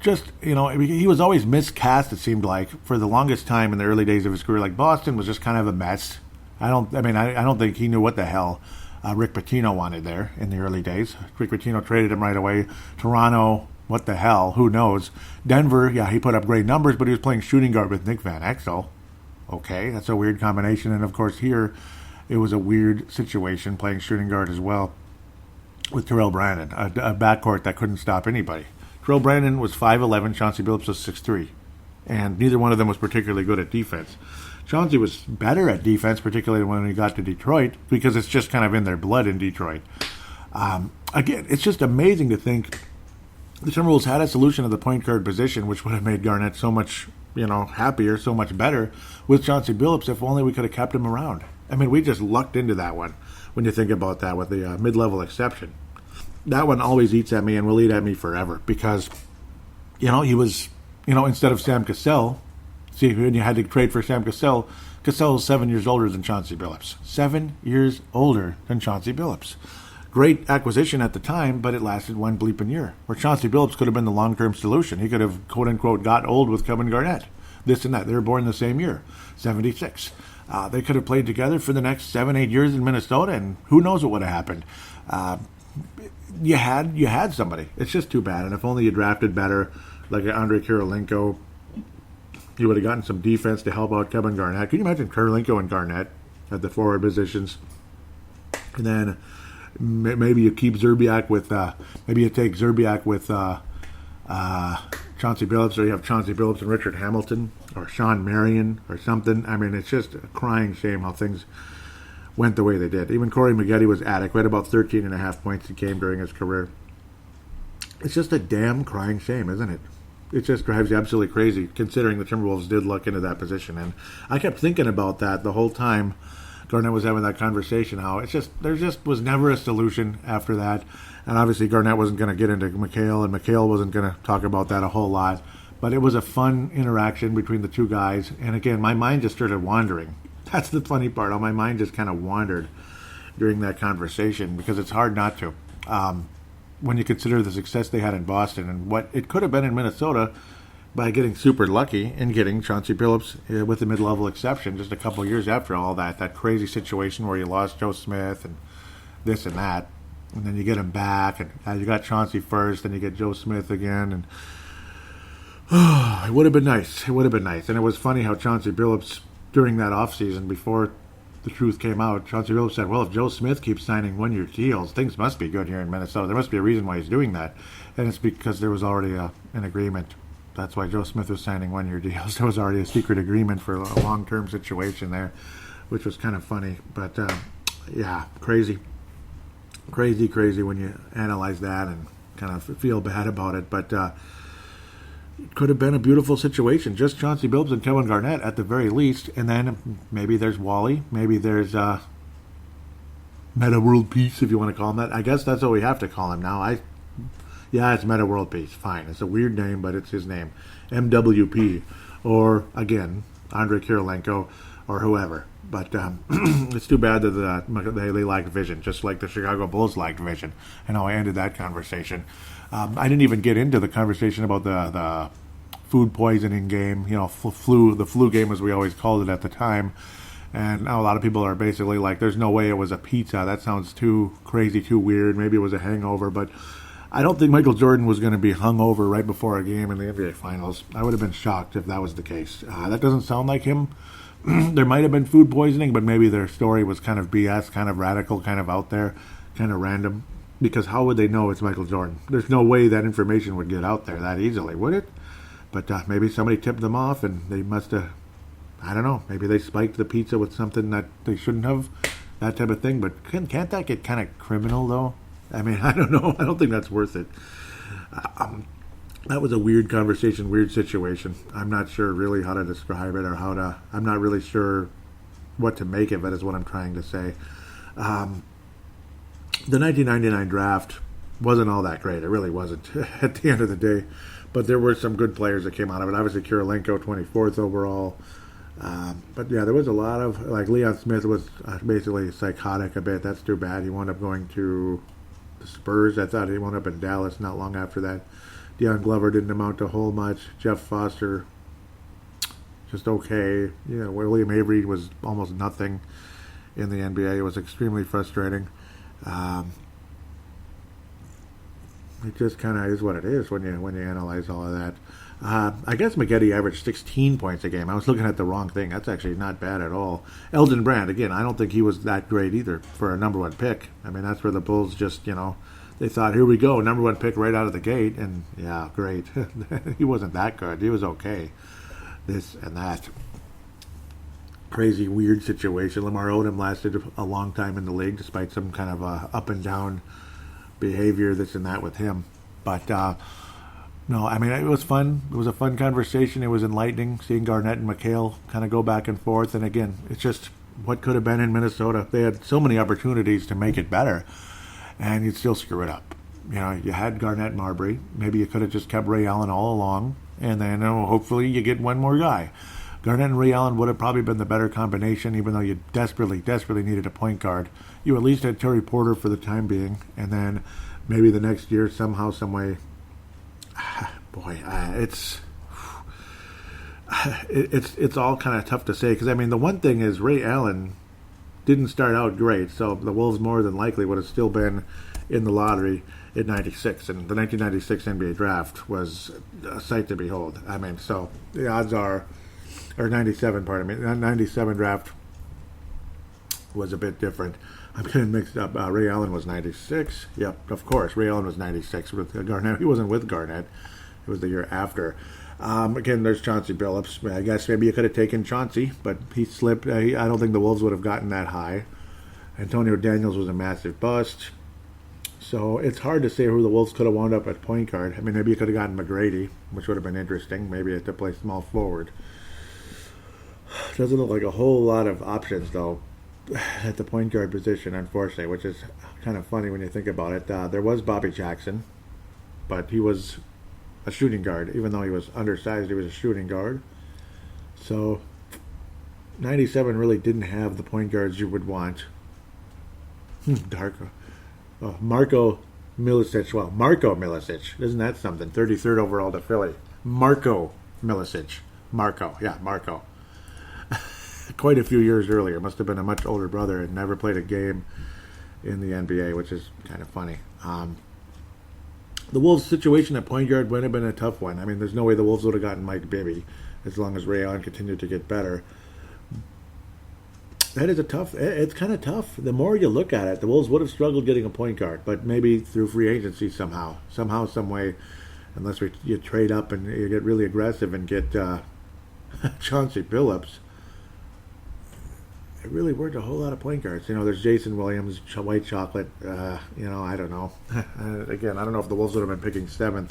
He was always miscast, it seemed like, for the longest time in the early days of his career. Like, Boston was just kind of a mess. I don't think he knew what the hell Rick Pitino wanted there in the early days. Rick Pitino traded him right away. Toronto, what the hell? Who knows? Denver, yeah, he put up great numbers, but he was playing shooting guard with Nick Van Exel. Okay, that's a weird combination. And, of course, here it was a weird situation playing shooting guard as well with Terrell Brandon, a backcourt that couldn't stop anybody. Terrell Brandon was 5'11", Chauncey Billups was 6'3", and neither one of them was particularly good at defense. Chauncey was better at defense, particularly when he got to Detroit, because it's just kind of in their blood in Detroit. Again, it's just amazing to think the Timberwolves had a solution at the point guard position, which would have made Garnett so much, happier, so much better with Chauncey Billups if only we could have kept him around. I mean, we just lucked into that one when you think about that, with the mid-level exception. That one always eats at me and will eat at me forever because, he was, instead of Sam Cassell, see, when you had to trade for Sam Cassell, Cassell was 7 years older than Chauncey Billups. 7 years older than Chauncey Billups. Great acquisition at the time, but it lasted one bleeping year. Where Chauncey Billups could have been the long-term solution. He could have, quote-unquote, got old with Kevin Garnett. This and that. They were born the same year, 76. They could have played together for the next 7-8 years in Minnesota, and who knows what would have happened. You had somebody. It's just too bad. And if only you drafted better, like Andrei Kirilenko, you would have gotten some defense to help out Kevin Garnett. Can you imagine Kirilenko and Garnett at the forward positions? And then maybe you keep Szczerbiak with, maybe you take Szczerbiak with Chauncey Billups, or you have Chauncey Billups and Richard Hamilton, or Sean Marion, or something. I mean, it's just a crying shame how things went the way they did. Even Corey Maggette was adequate, about 13.5 points a game during his career. It's just a damn crying shame, isn't it? it just drives you absolutely crazy, considering the Timberwolves did look into that position. And I kept thinking about that the whole time Garnett was having that conversation, how there just was never a solution after that. And obviously Garnett wasn't going to get into McHale, and McHale wasn't going to talk about that a whole lot. But it was a fun interaction between the two guys. And again, my mind just started wandering. That's the funny part. My mind just kind of wandered during that conversation, because it's hard not to. When you consider the success they had in Boston and what it could have been in Minnesota by getting super lucky and getting Chauncey Billups with the mid-level exception just a couple of years after all that crazy situation where you lost Joe Smith and this and that. And then you get him back, and you got Chauncey first, then you get Joe Smith again, and it would have been nice. It would have been nice. And it was funny how Chauncey Billups, during that offseason, before the truth came out, Chauncey Billups said, well, if Joe Smith keeps signing one-year deals, things must be good here in Minnesota. There must be a reason why he's doing that. And it's because there was already an agreement. That's why Joe Smith was signing one-year deals. There was already a secret agreement for a long-term situation there, which was kind of funny. But, yeah, crazy. Crazy when you analyze that and kind of feel bad about it. But it could have been a beautiful situation. Just Chauncey Billups and Kevin Garnett at the very least. And then maybe there's Wally. Maybe there's Meta World Peace, if you want to call him that. I guess that's what we have to call him now. Yeah, it's Meta World Peace. Fine. It's a weird name, but it's his name. MWP. Or, again, Andrei Kirilenko or whoever. But it's too bad that they lack vision, just like the Chicago Bulls lacked vision. And how I ended that conversation. I didn't even get into the conversation about the food poisoning game, the flu game, as we always called it at the time. And now a lot of people are basically like, there's no way it was a pizza. That sounds too crazy, too weird. Maybe it was a hangover. But I don't think Michael Jordan was going to be hungover right before a game in the NBA Finals. I would have been shocked if that was the case. That doesn't sound like him. There might have been food poisoning, but maybe their story was kind of BS, kind of radical, kind of out there, kind of random. Because how would they know it's Michael Jordan? There's no way that information would get out there that easily, would it? But maybe somebody tipped them off, and they must have, I don't know, maybe they spiked the pizza with something that they shouldn't have, that type of thing. But can't that get kind of criminal, though? I mean, I don't know. I don't think that's worth it. That was a weird conversation, weird situation. I'm not sure really how to describe it, or I'm not really sure what to make of it, is what I'm trying to say. The 1999 draft wasn't all that great. It really wasn't at the end of the day. But there were some good players that came out of it. Obviously, Kirilenko, 24th overall. But yeah, there was a lot of, like, Leon Smith was basically psychotic a bit. That's too bad. He wound up going to the Spurs. I thought he wound up in Dallas not long after that. Deion Glover didn't amount to a whole much. Jeff Foster, just okay. William Avery was almost nothing in the NBA. It was extremely frustrating. It just kind of is what it is when you analyze all of that. I guess McGetty averaged 16 points a game. I was looking at the wrong thing. That's actually not bad at all. Elton Brand, again, I don't think he was that great either for a number one pick. I mean, that's where the Bulls just, they thought, here we go, number one pick right out of the gate. And, yeah, great. He wasn't that good. He was okay. This and that. Crazy, weird situation. Lamar Odom lasted a long time in the league, despite some kind of up and down behavior, this and that with him. But, no, I mean, it was fun. It was a fun conversation. It was enlightening, seeing Garnett and McHale kind of go back and forth. And, again, it's just what could have been in Minnesota. They had so many opportunities to make it better, and you'd still screw it up. You had Garnett and Marbury. Maybe you could have just kept Ray Allen all along, and then hopefully you get one more guy. Garnett and Ray Allen would have probably been the better combination, even though you desperately needed a point guard. You at least had Terry Porter for the time being, and then maybe the next year somehow, some way. Boy, it's all kind of tough to say, because I mean, the one thing is Ray Allen didn't start out great, so the Wolves more than likely would have still been in the lottery in '96, and the 1996 NBA draft was a sight to behold. I mean, so the odds are. Or 97, pardon me. 97 draft was a bit different. I'm getting mixed up. Ray Allen was 96. Yep, of course. Ray Allen was 96 with Garnett. He wasn't with Garnett. It was the year after. Again, there's Chauncey Billups. I guess maybe you could have taken Chauncey, but he slipped. I don't think the Wolves would have gotten that high. Antonio Daniels was a massive bust. So it's hard to say who the Wolves could have wound up at point guard. I mean, maybe you could have gotten McGrady, which would have been interesting. Maybe to play small forward. Doesn't look like a whole lot of options, though, at the point guard position, unfortunately, which is kind of funny when you think about it. There was Bobby Jackson, but he was a shooting guard. Even though he was undersized, he was a shooting guard. So 97 really didn't have the point guards you would want. Darko. Oh, Marko Milicic. Well, Marko Milicic. Isn't that something? 33rd overall to Philly. Marko Milicic. Marko. Yeah, Marko. Quite a few years earlier. Must have been a much older brother and never played a game in the NBA, which is kind of funny. The Wolves' situation at point guard would have been a tough one. I mean, there's no way the Wolves would have gotten Mike Bibby as long as Ray Allen continued to get better. That is it's kind of tough. The more you look at it, the Wolves would have struggled getting a point guard, but maybe through free agency somehow, some way, unless you trade up and you get really aggressive and get Chauncey Billups. There really weren't a whole lot of point guards. There's Jason Williams, White Chocolate. I don't know. Again, I don't know if the Wolves would have been picking 7th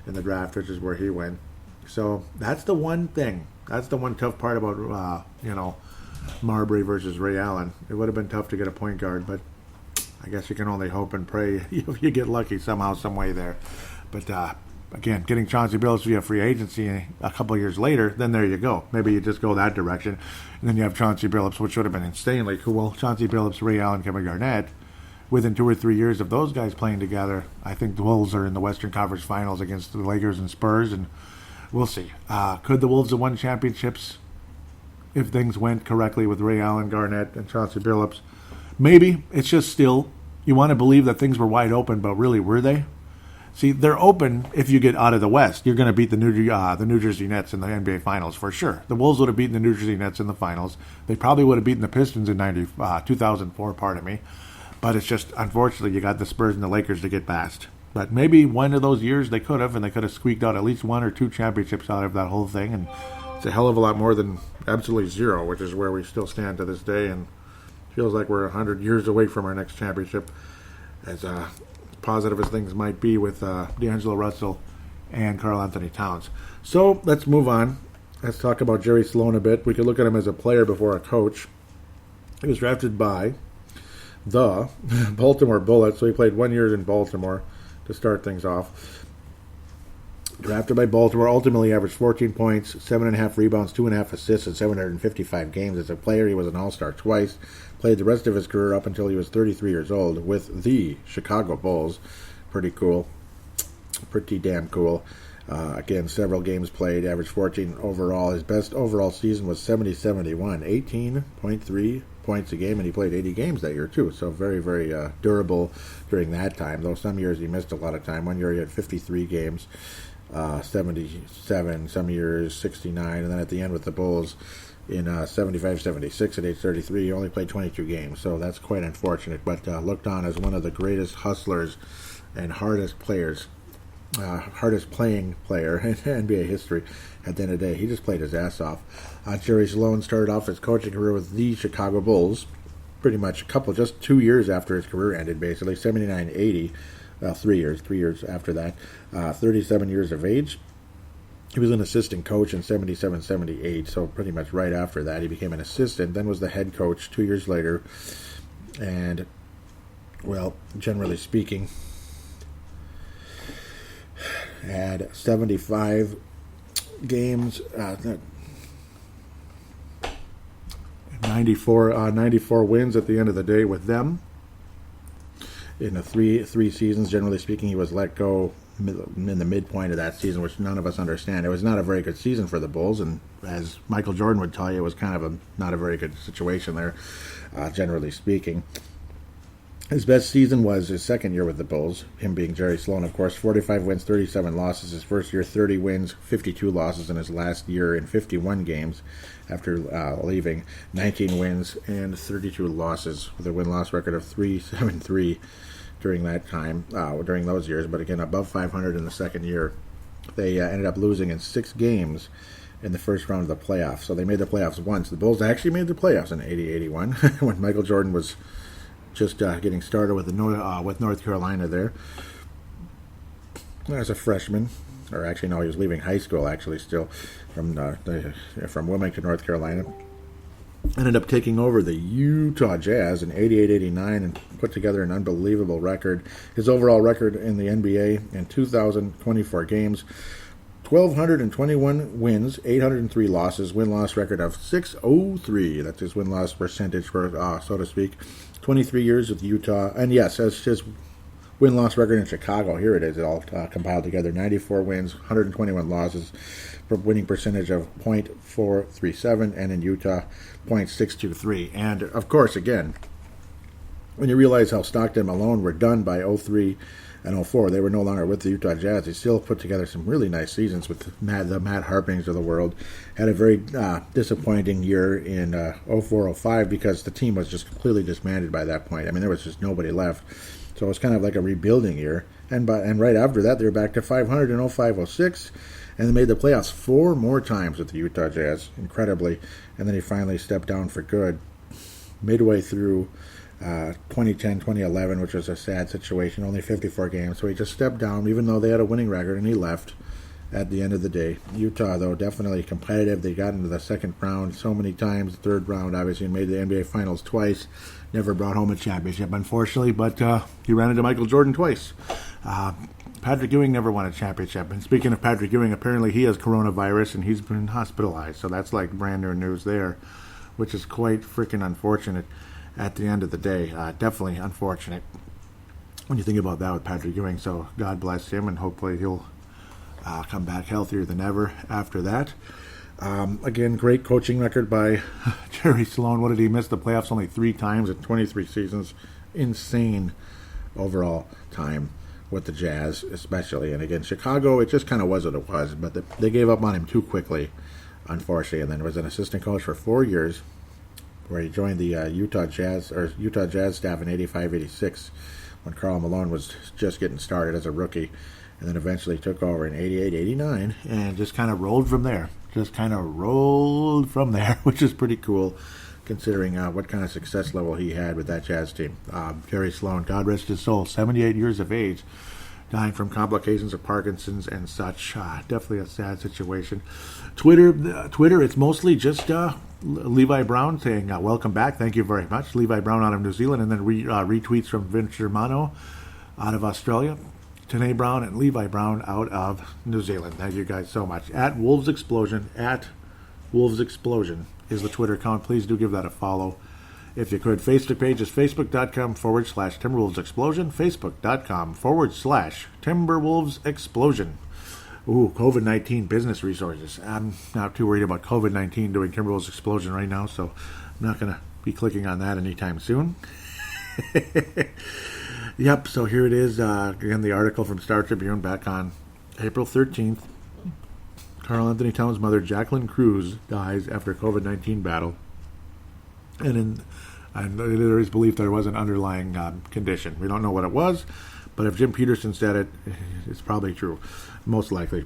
in the draft, which is where he went. So that's the one thing. That's the one tough part about, Marbury versus Ray Allen. It would have been tough to get a point guard, but I guess you can only hope and pray you get lucky somehow, some way there. But again, getting Chauncey Billups via free agency a couple of years later, then there you go. Maybe you just go that direction, and then you have Chauncey Billups, which would have been insanely cool. Chauncey Billups, Ray Allen, Kevin Garnett. Within 2 or 3 years of those guys playing together, I think the Wolves are in the Western Conference Finals against the Lakers and Spurs, and we'll see. Could the Wolves have won championships if things went correctly with Ray Allen, Garnett, and Chauncey Billups? Maybe. It's just still, you want to believe that things were wide open, but really, were they? See, they're open if you get out of the West. You're going to beat the New Jersey Nets in the NBA Finals for sure. The Wolves would have beaten the New Jersey Nets in the Finals. They probably would have beaten the Pistons in 2004, pardon me. But it's just, unfortunately, you got the Spurs and the Lakers to get past. But maybe one of those years they could have, and they could have squeaked out at least 1 or 2 championships out of that whole thing. And it's a hell of a lot more than absolutely 0, which is where we still stand to this day. And it feels like we're 100 years away from our next championship, as positive as things might be with D'Angelo Russell and Karl Anthony Towns. So let's move on. Let's talk about Jerry Sloan a bit. We could look at him as a player before a coach. He was drafted by the Baltimore Bullets, so he played 1 year in Baltimore to start things off. Drafted by Baltimore, ultimately averaged 14 points, 7.5 rebounds, 2.5 assists in 755 games. As a player, he was an all-star twice. Played the rest of his career up until he was 33 years old with the Chicago Bulls. Pretty cool. Pretty damn cool. Again, several games played, averaged 14 overall. His best overall season was 70-71, 18.3 points a game, and he played 80 games that year too. So very, very durable during that time, though some years he missed a lot of time. 1 year he had 53 games. 77, some years 69, and then at the end with the Bulls in 75-76 at age 33, he only played 22 games, so that's quite unfortunate, but looked on as one of the greatest hustlers and hardest playing player in NBA history. At the end of the day, he just played his ass off. Jerry Sloan started off his coaching career with the Chicago Bulls, pretty much just 2 years after his career ended, basically, 79-80. 3 years after that, 37 years of age. He was an assistant coach in 77-78, so pretty much right after that he became an assistant, then was the head coach 2 years later, and, well, generally speaking, had 75 games, 94 wins at the end of the day with them. In the three seasons, generally speaking, he was let go in the midpoint of that season, which none of us understand. It was not a very good season for the Bulls, and as Michael Jordan would tell you, it was kind of not a very good situation there, generally speaking. His best season was his second year with the Bulls, him being Jerry Sloan, of course. 45 wins, 37 losses. His first year, 30 wins, 52 losses in his last year in 51 games after leaving. 19 wins and 32 losses with a win-loss record of 3.73 during that time, during those years. But again, above 500 in the second year. They ended up losing in 6 games in the first round of the playoffs. So they made the playoffs once. The Bulls actually made the playoffs in 80-81 when Michael Jordan was just getting started with with North Carolina there. As a freshman, or actually no, he was leaving high school actually still from Wilmington, North Carolina. Ended up taking over the Utah Jazz in 88-89 and put together an unbelievable record. His overall record in the NBA in 2,024 games, 1,221 wins, 803 losses, win-loss record of .603. That's his win-loss percentage, for so to speak. 23 years with Utah. And yes, as his win-loss record in Chicago, here it is, it all compiled together. 94 wins, 121 losses, winning percentage of .437, and in Utah, .623. And, of course, again, when you realize how Stockton and Malone were done by 03 and 04, they were no longer with the Utah Jazz. They still put together some really nice seasons with the Matt Harpings of the world. Had a very disappointing year in 04-05 because the team was just completely disbanded by that point. I mean, there was just nobody left. So it was kind of like a rebuilding year. And right after that, they were back to 500 in 05-06, and they made the playoffs 4 more times with the Utah Jazz, incredibly. And then he finally stepped down for good midway through 2010-2011, which was a sad situation, only 54 games. So he just stepped down, even though they had a winning record, and he left at the end of the day. Utah, though, definitely competitive. They got into the second round so many times, third round, obviously, and made the NBA Finals twice. Never brought home a championship, unfortunately, but he ran into Michael Jordan twice. Patrick Ewing never won a championship. And speaking of Patrick Ewing, apparently he has coronavirus and he's been hospitalized. So that's like brand new news there, which is quite freaking unfortunate at the end of the day. Definitely unfortunate when you think about that with Patrick Ewing. So God bless him, and hopefully he'll come back healthier than ever after that. Again, great coaching record by Jerry Sloan. What did he miss the playoffs only 3 times in 23 seasons? Insane overall time with the Jazz, especially. And again, Chicago, it just kind of was what it was, but they gave up on him too quickly, unfortunately. And then was an assistant coach for 4 years, where he joined the Utah Jazz staff in 85-86 when Karl Malone was just getting started as a rookie, and then eventually took over in 88-89 and just kind of rolled from there. Which is pretty cool considering what kind of success level he had with that Jazz team. Jerry Sloan, God rest his soul, 78 years of age, dying from complications of Parkinson's and such. Definitely a sad situation. Twitter, it's mostly just Levi Brown saying, welcome back, thank you very much. Levi Brown out of New Zealand, and then retweets from Vince Germano out of Australia. Tanae Brown and Levi Brown out of New Zealand. Thank you guys so much. At Wolves Explosion is the Twitter account. Please do give that a follow if you could. Facebook page is facebook.com/Timberwolves Explosion. Facebook.com/Timberwolves Explosion. Ooh, COVID-19 business resources. I'm not too worried about COVID-19 doing Timberwolves Explosion right now, so I'm not going to be clicking on that anytime soon. Yep, so here it is. Again, the article from Star Tribune back on April 13th. Karl Anthony Towns' mother, Jacqueline Cruz, dies after COVID-19 battle. And there is belief there was an underlying condition. We don't know what it was, but if Jim Peterson said it, it's probably true. Most likely.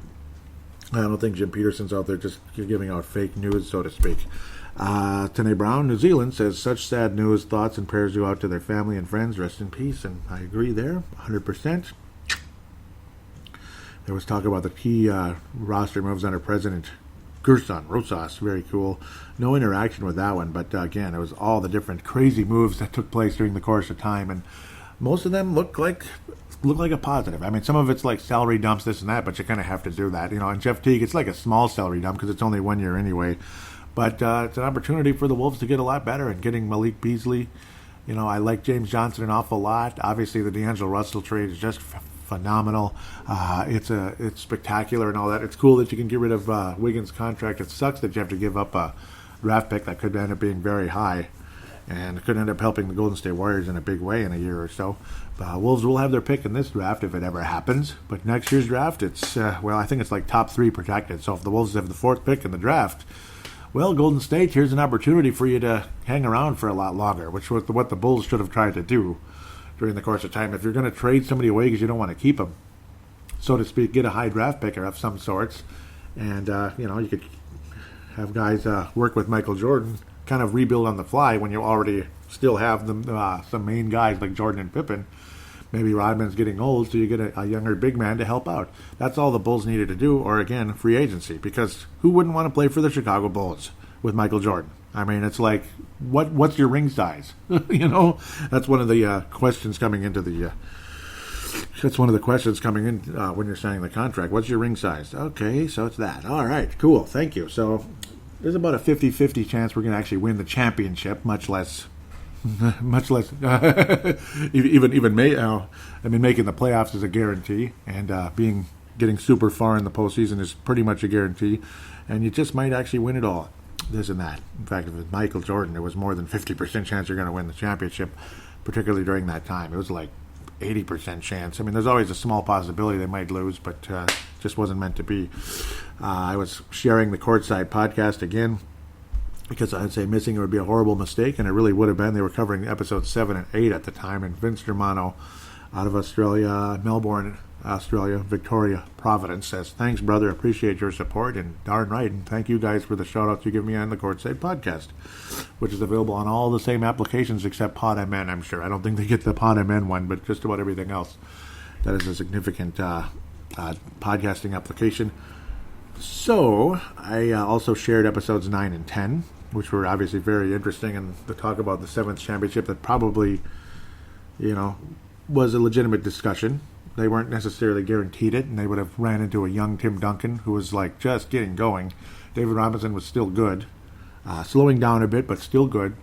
I don't think Jim Peterson's out there just giving out fake news, so to speak. Tanae Brown, New Zealand, says, such sad news, thoughts and prayers go out to their family and friends. Rest in peace, and I agree there, 100%. There was talk about the key roster moves under President Gerson Rosas. Very cool. No interaction with that one, but again, it was all the different crazy moves that took place during the course of time, and most of them look like a positive. I mean, some of it's like salary dumps, this and that, but you kind of have to do that. And Jeff Teague, it's like a small salary dump because it's only 1 year anyway. But it's an opportunity for the Wolves to get a lot better, and getting Malik Beasley. I like James Johnson an awful lot. Obviously, the D'Angelo Russell trade is just phenomenal. It's spectacular and all that. It's cool that you can get rid of Wiggins' contract. It sucks that you have to give up a draft pick that could end up being very high, and it could end up helping the Golden State Warriors in a big way in a year or so. Wolves will have their pick in this draft if it ever happens. But next year's draft, it's I think it's like top 3 protected. So if the Wolves have the 4th pick in the draft, well, Golden State, here's an opportunity for you to hang around for a lot longer, which was what the Bulls should have tried to do during the course of time. If you're going to trade somebody away because you don't want to keep them, so to speak, get a high draft pick of some sorts, and you could have guys work with Michael Jordan, kind of rebuild on the fly when you already still have some main guys like Jordan and Pippen. Maybe Rodman's getting old, so you get a younger big man to help out. That's all the Bulls needed to do, or again, free agency. Because who wouldn't want to play for the Chicago Bulls with Michael Jordan? I mean, it's like, what's your ring size? That's one of the questions coming into the. That's one of the questions coming in when you're signing the contract. What's your ring size? Okay, so it's that. All right, cool. Thank you. So there's about a 50-50 chance we're going to actually win the championship, much less. Even making the playoffs is a guarantee, and getting super far in the postseason is pretty much a guarantee, and you just might actually win it all. This and that. In fact, if it's Michael Jordan, there was more than 50% chance you're going to win the championship, particularly during that time. It was like 80% chance. I mean, there's always a small possibility they might lose, but just wasn't meant to be. I was sharing the Courtside podcast again, because I'd say missing it would be a horrible mistake, and it really would have been. They were covering episodes 7 and 8 at the time, and Vince Germano out of Australia, Melbourne, Australia, Victoria, Providence, says, "Thanks, brother. Appreciate your support." And darn right. And thank you guys for the shout-outs you give me on the Courtside podcast, which is available on all the same applications except PodMN, I'm sure. I don't think they get the PodMN one, but just about everything else. That is a significant podcasting application. So, I also shared episodes 9 and 10, which were obviously very interesting, and to talk about the 7th championship that probably, was a legitimate discussion. They weren't necessarily guaranteed it, and they would have ran into a young Tim Duncan who was like just getting going. David Robinson was still good, slowing down a bit, but still good.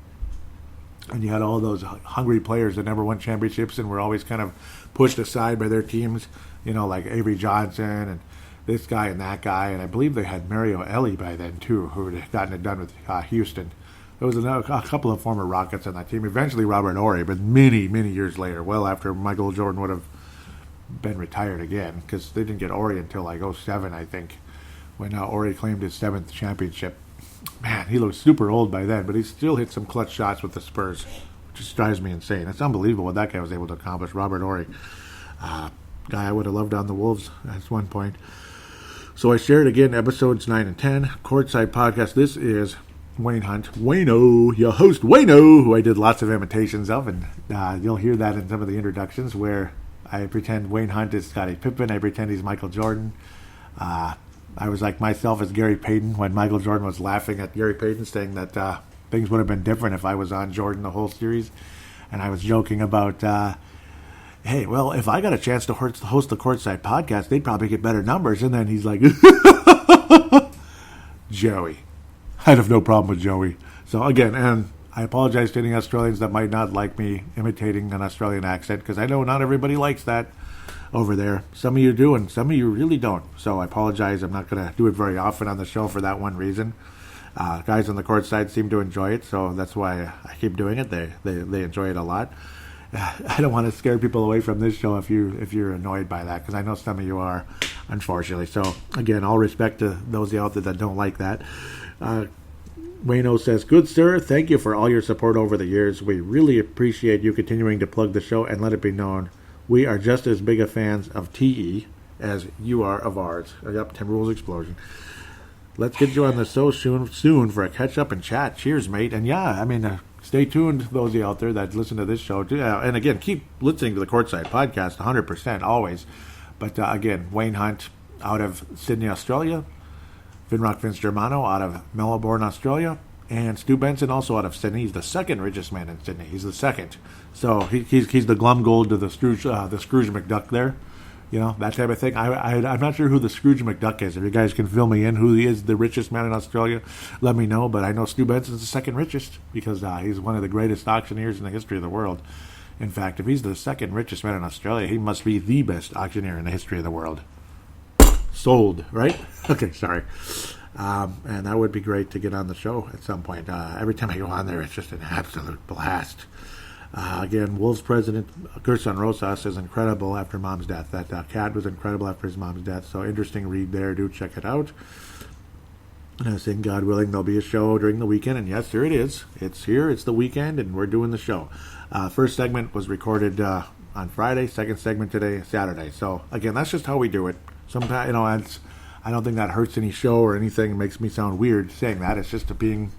And you had all those hungry players that never won championships and were always kind of pushed aside by their teams, like Avery Johnson and this guy and that guy. And I believe they had Mario Elie by then, too, who had gotten it done with Houston. There was a couple of former Rockets on that team. Eventually Robert Horry, but many, many years later, well after Michael Jordan would have been retired again, because they didn't get Horry until like 07, I think, when Horry claimed his 7th championship. Man, he looked super old by then, but he still hit some clutch shots with the Spurs, which just drives me insane. It's unbelievable what that guy was able to accomplish. Robert Horry, guy I would have loved on the Wolves at one point. So I shared again episodes 9 and 10, Courtside Podcast. This is Wayne Hunt, Wayno, your host Wayno, who I did lots of imitations of, and you'll hear that in some of the introductions where I pretend Wayne Hunt is Scottie Pippen, I pretend he's Michael Jordan. I was like myself as Gary Payton when Michael Jordan was laughing at Gary Payton, saying that things would have been different if I was on Jordan the whole series. And I was joking about, hey, well, if I got a chance to host the Courtside Podcast, they'd probably get better numbers. And then he's like, Joey. I'd have no problem with Joey. So again, and I apologize to any Australians that might not like me imitating an Australian accent, because I know not everybody likes that over there. Some of you do, and some of you really don't. So I apologize. I'm not going to do it very often on the show for that one reason. Guys on the court side seem to enjoy it, so that's why I keep doing it. They enjoy it a lot. I don't want to scare people away from this show if you're annoyed by that, because I know some of you are, unfortunately. So again, all respect to those out there that don't like that. Wayno says, "Good sir, thank you for all your support over the years. We really appreciate you continuing to plug the show, and let it be known, we are just as big a fans of TE as you are of ours." Yep, Tim Rules Explosion. Let's get you on the show soon for a catch-up and chat. Cheers, mate. And yeah, I mean, stay tuned, those of you out there that listen to this show. And again, keep listening to the Courtside Podcast, 100%, always. But again, Wayne Hunt out of Sydney, Australia. Vinrock Vince Germano out of Melbourne, Australia. And Stu Benson also out of Sydney. He's the second richest man in Sydney. He's the second. So he's the glum gold to the Scrooge McDuck there. You know, that type of thing. I'm not sure who the Scrooge McDuck is. If you guys can fill me in who he is, the richest man in Australia, let me know. But I know Stu Benson's the second richest because he's one of the greatest auctioneers in the history of the world. In fact, if he's the second richest man in Australia, he must be the best auctioneer in the history of the world. Sold, right? Okay, sorry. And that would be great to get on the show at some point. Every time I go on there, it's just an absolute blast. Again, Wolves president Gerson Rosas is incredible after Mom's death. That cat was incredible after his mom's death. So interesting read there. Do check it out. And I was saying, God willing, there'll be a show during the weekend. And yes, here it is. It's here. It's the weekend, and we're doing the show. First segment was recorded on Friday. Second segment today, Saturday. So again, that's just how we do it. Sometimes, I don't think that hurts any show or anything. It makes me sound weird saying that. It's just being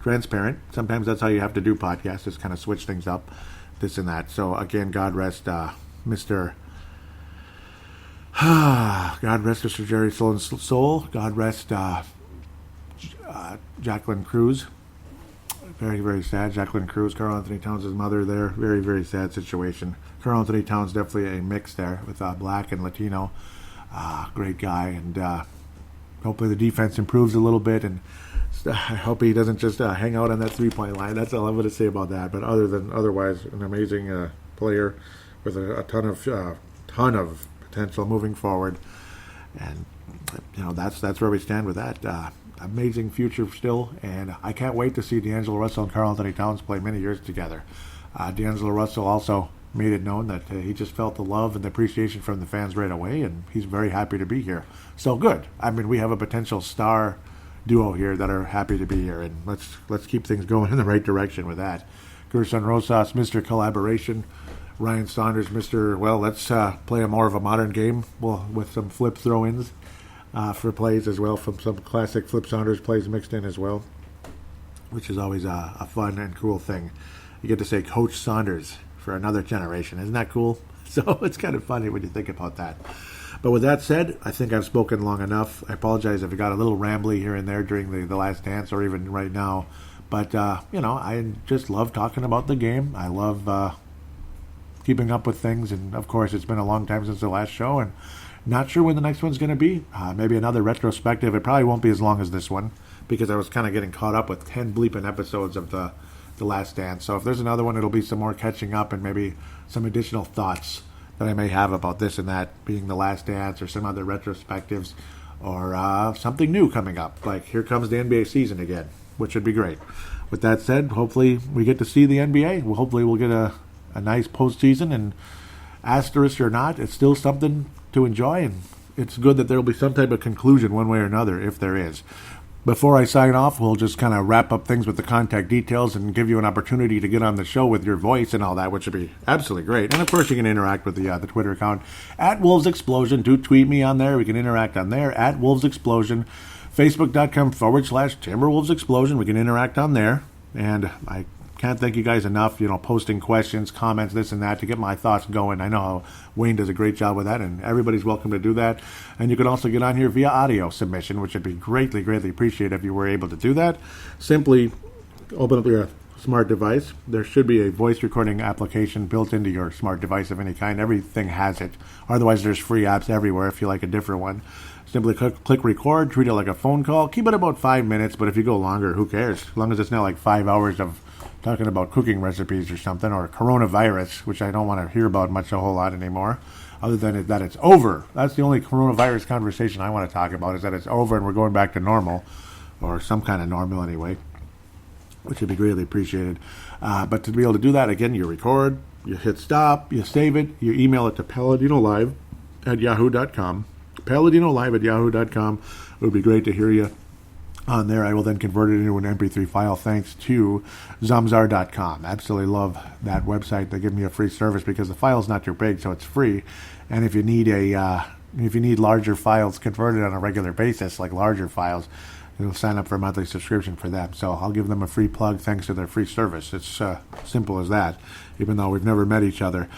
transparent. Sometimes that's how you have to do podcasts, just kind of switch things up, this and that. So again, God rest Mr. God rest Mr. Jerry Sloan's soul. God rest Jacqueline Cruz. Very, very sad. Jacqueline Cruz, Carl Anthony Towns' mother there. Very, very sad situation. Carl Anthony Towns definitely a mix there with black and Latino. Great guy, and hopefully the defense improves a little bit, and I hope he doesn't just hang out on that three-point line. That's all I'm going to say about that. But otherwise, an amazing player with a ton of potential moving forward, and that's where we stand with that. Amazing future still, and I can't wait to see D'Angelo Russell and Karl Anthony Towns play many years together. D'Angelo Russell also made it known that he just felt the love and the appreciation from the fans right away, and he's very happy to be here. So good. I mean, we have a potential star duo here that are happy to be here, and let's keep things going in the right direction with that. Gerson Rosas, Mr. Collaboration. Ryan Saunders, Mr. Well, let's play a more of a modern game, with some flip throw-ins. For plays as well, from some classic Flip Saunders plays mixed in as well, which is always a fun and cool thing. You get to say Coach Saunders for another generation. Isn't that cool? So it's kind of funny when you think about that. But with that said, I think I've spoken long enough. I apologize if it got a little rambly here and there during the last dance or even right now. But, I just love talking about the game. I love keeping up with things. And, of course, it's been a long time since the last show, and not sure when the next one's going to be. Maybe another retrospective. It probably won't be as long as this one, because I was kind of getting caught up with 10 bleeping episodes of the Last Dance. So if there's another one, it'll be some more catching up and maybe some additional thoughts that I may have about this and that being the Last Dance, or some other retrospectives, or something new coming up. Like, here comes the NBA season again, which would be great. With that said, hopefully we get to see the NBA. Hopefully we'll get a nice postseason, and asterisk or not, it's still something to enjoy, and it's good that there will be some type of conclusion one way or another, if there is. Before I sign off, we'll just kind of wrap up things with the contact details and give you an opportunity to get on the show with your voice and all that, which would be absolutely great. And of course, you can interact with the Twitter account at Wolves Explosion. Do tweet me on there. We can interact on there at Wolves Explosion. Facebook.com/Timberwolves Explosion. We can interact on there. And I can't thank you guys enough, posting questions, comments, this and that, to get my thoughts going. I know how Wayne does a great job with that, and everybody's welcome to do that. And you can also get on here via audio submission, which would be greatly, greatly appreciated if you were able to do that. Simply open up your smart device. There should be a voice recording application built into your smart device of any kind. Everything has it. Otherwise, there's free apps everywhere if you like a different one. Simply click record, treat it like a phone call. Keep it about 5 minutes, but if you go longer, who cares? As long as it's not like 5 hours of talking about cooking recipes or something, or coronavirus, which I don't want to hear about much a whole lot anymore, other than that it's over. That's the only coronavirus conversation I want to talk about, is that it's over and we're going back to normal, or some kind of normal anyway, which would be greatly appreciated. But to be able to do that, again, you record, you hit stop, you save it, you email it to paladinolive@yahoo.com. paladinolive@yahoo.com. It would be great to hear you on there. I will then convert it into an MP3 file thanks to Zamzar.com. Absolutely love that website. They give me a free service because the file's not too big, so it's free. And if you need larger files converted on a regular basis, like larger files, you'll sign up for a monthly subscription for them. So I'll give them a free plug thanks to their free service. It's simple as that. Even though we've never met each other,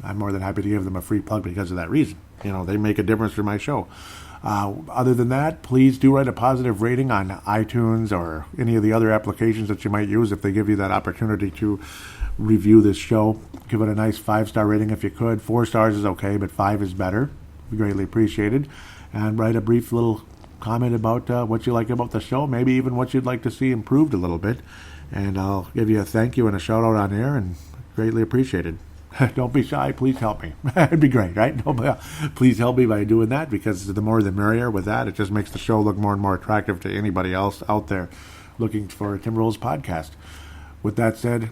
I'm more than happy to give them a free plug because of that reason. They make a difference for my show. Other than that, please do write a positive rating on iTunes or any of the other applications that you might use if they give you that opportunity to review this show. Give it a nice 5-star rating if you could. 4 stars is okay, but 5 is better. Greatly appreciated. And write a brief little comment about what you like about the show, maybe even what you'd like to see improved a little bit. And I'll give you a thank you and a shout out on air, and greatly appreciated. Don't be shy. Please help me. It'd be great, right? Please help me by doing that, because the more the merrier with that. It just makes the show look more and more attractive to anybody else out there looking for a Timberwolves podcast. With that said,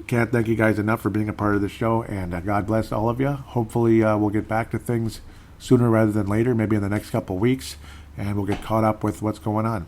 can't thank you guys enough for being a part of the show, and God bless all of you. Hopefully we'll get back to things sooner rather than later, maybe in the next couple weeks, and we'll get caught up with what's going on.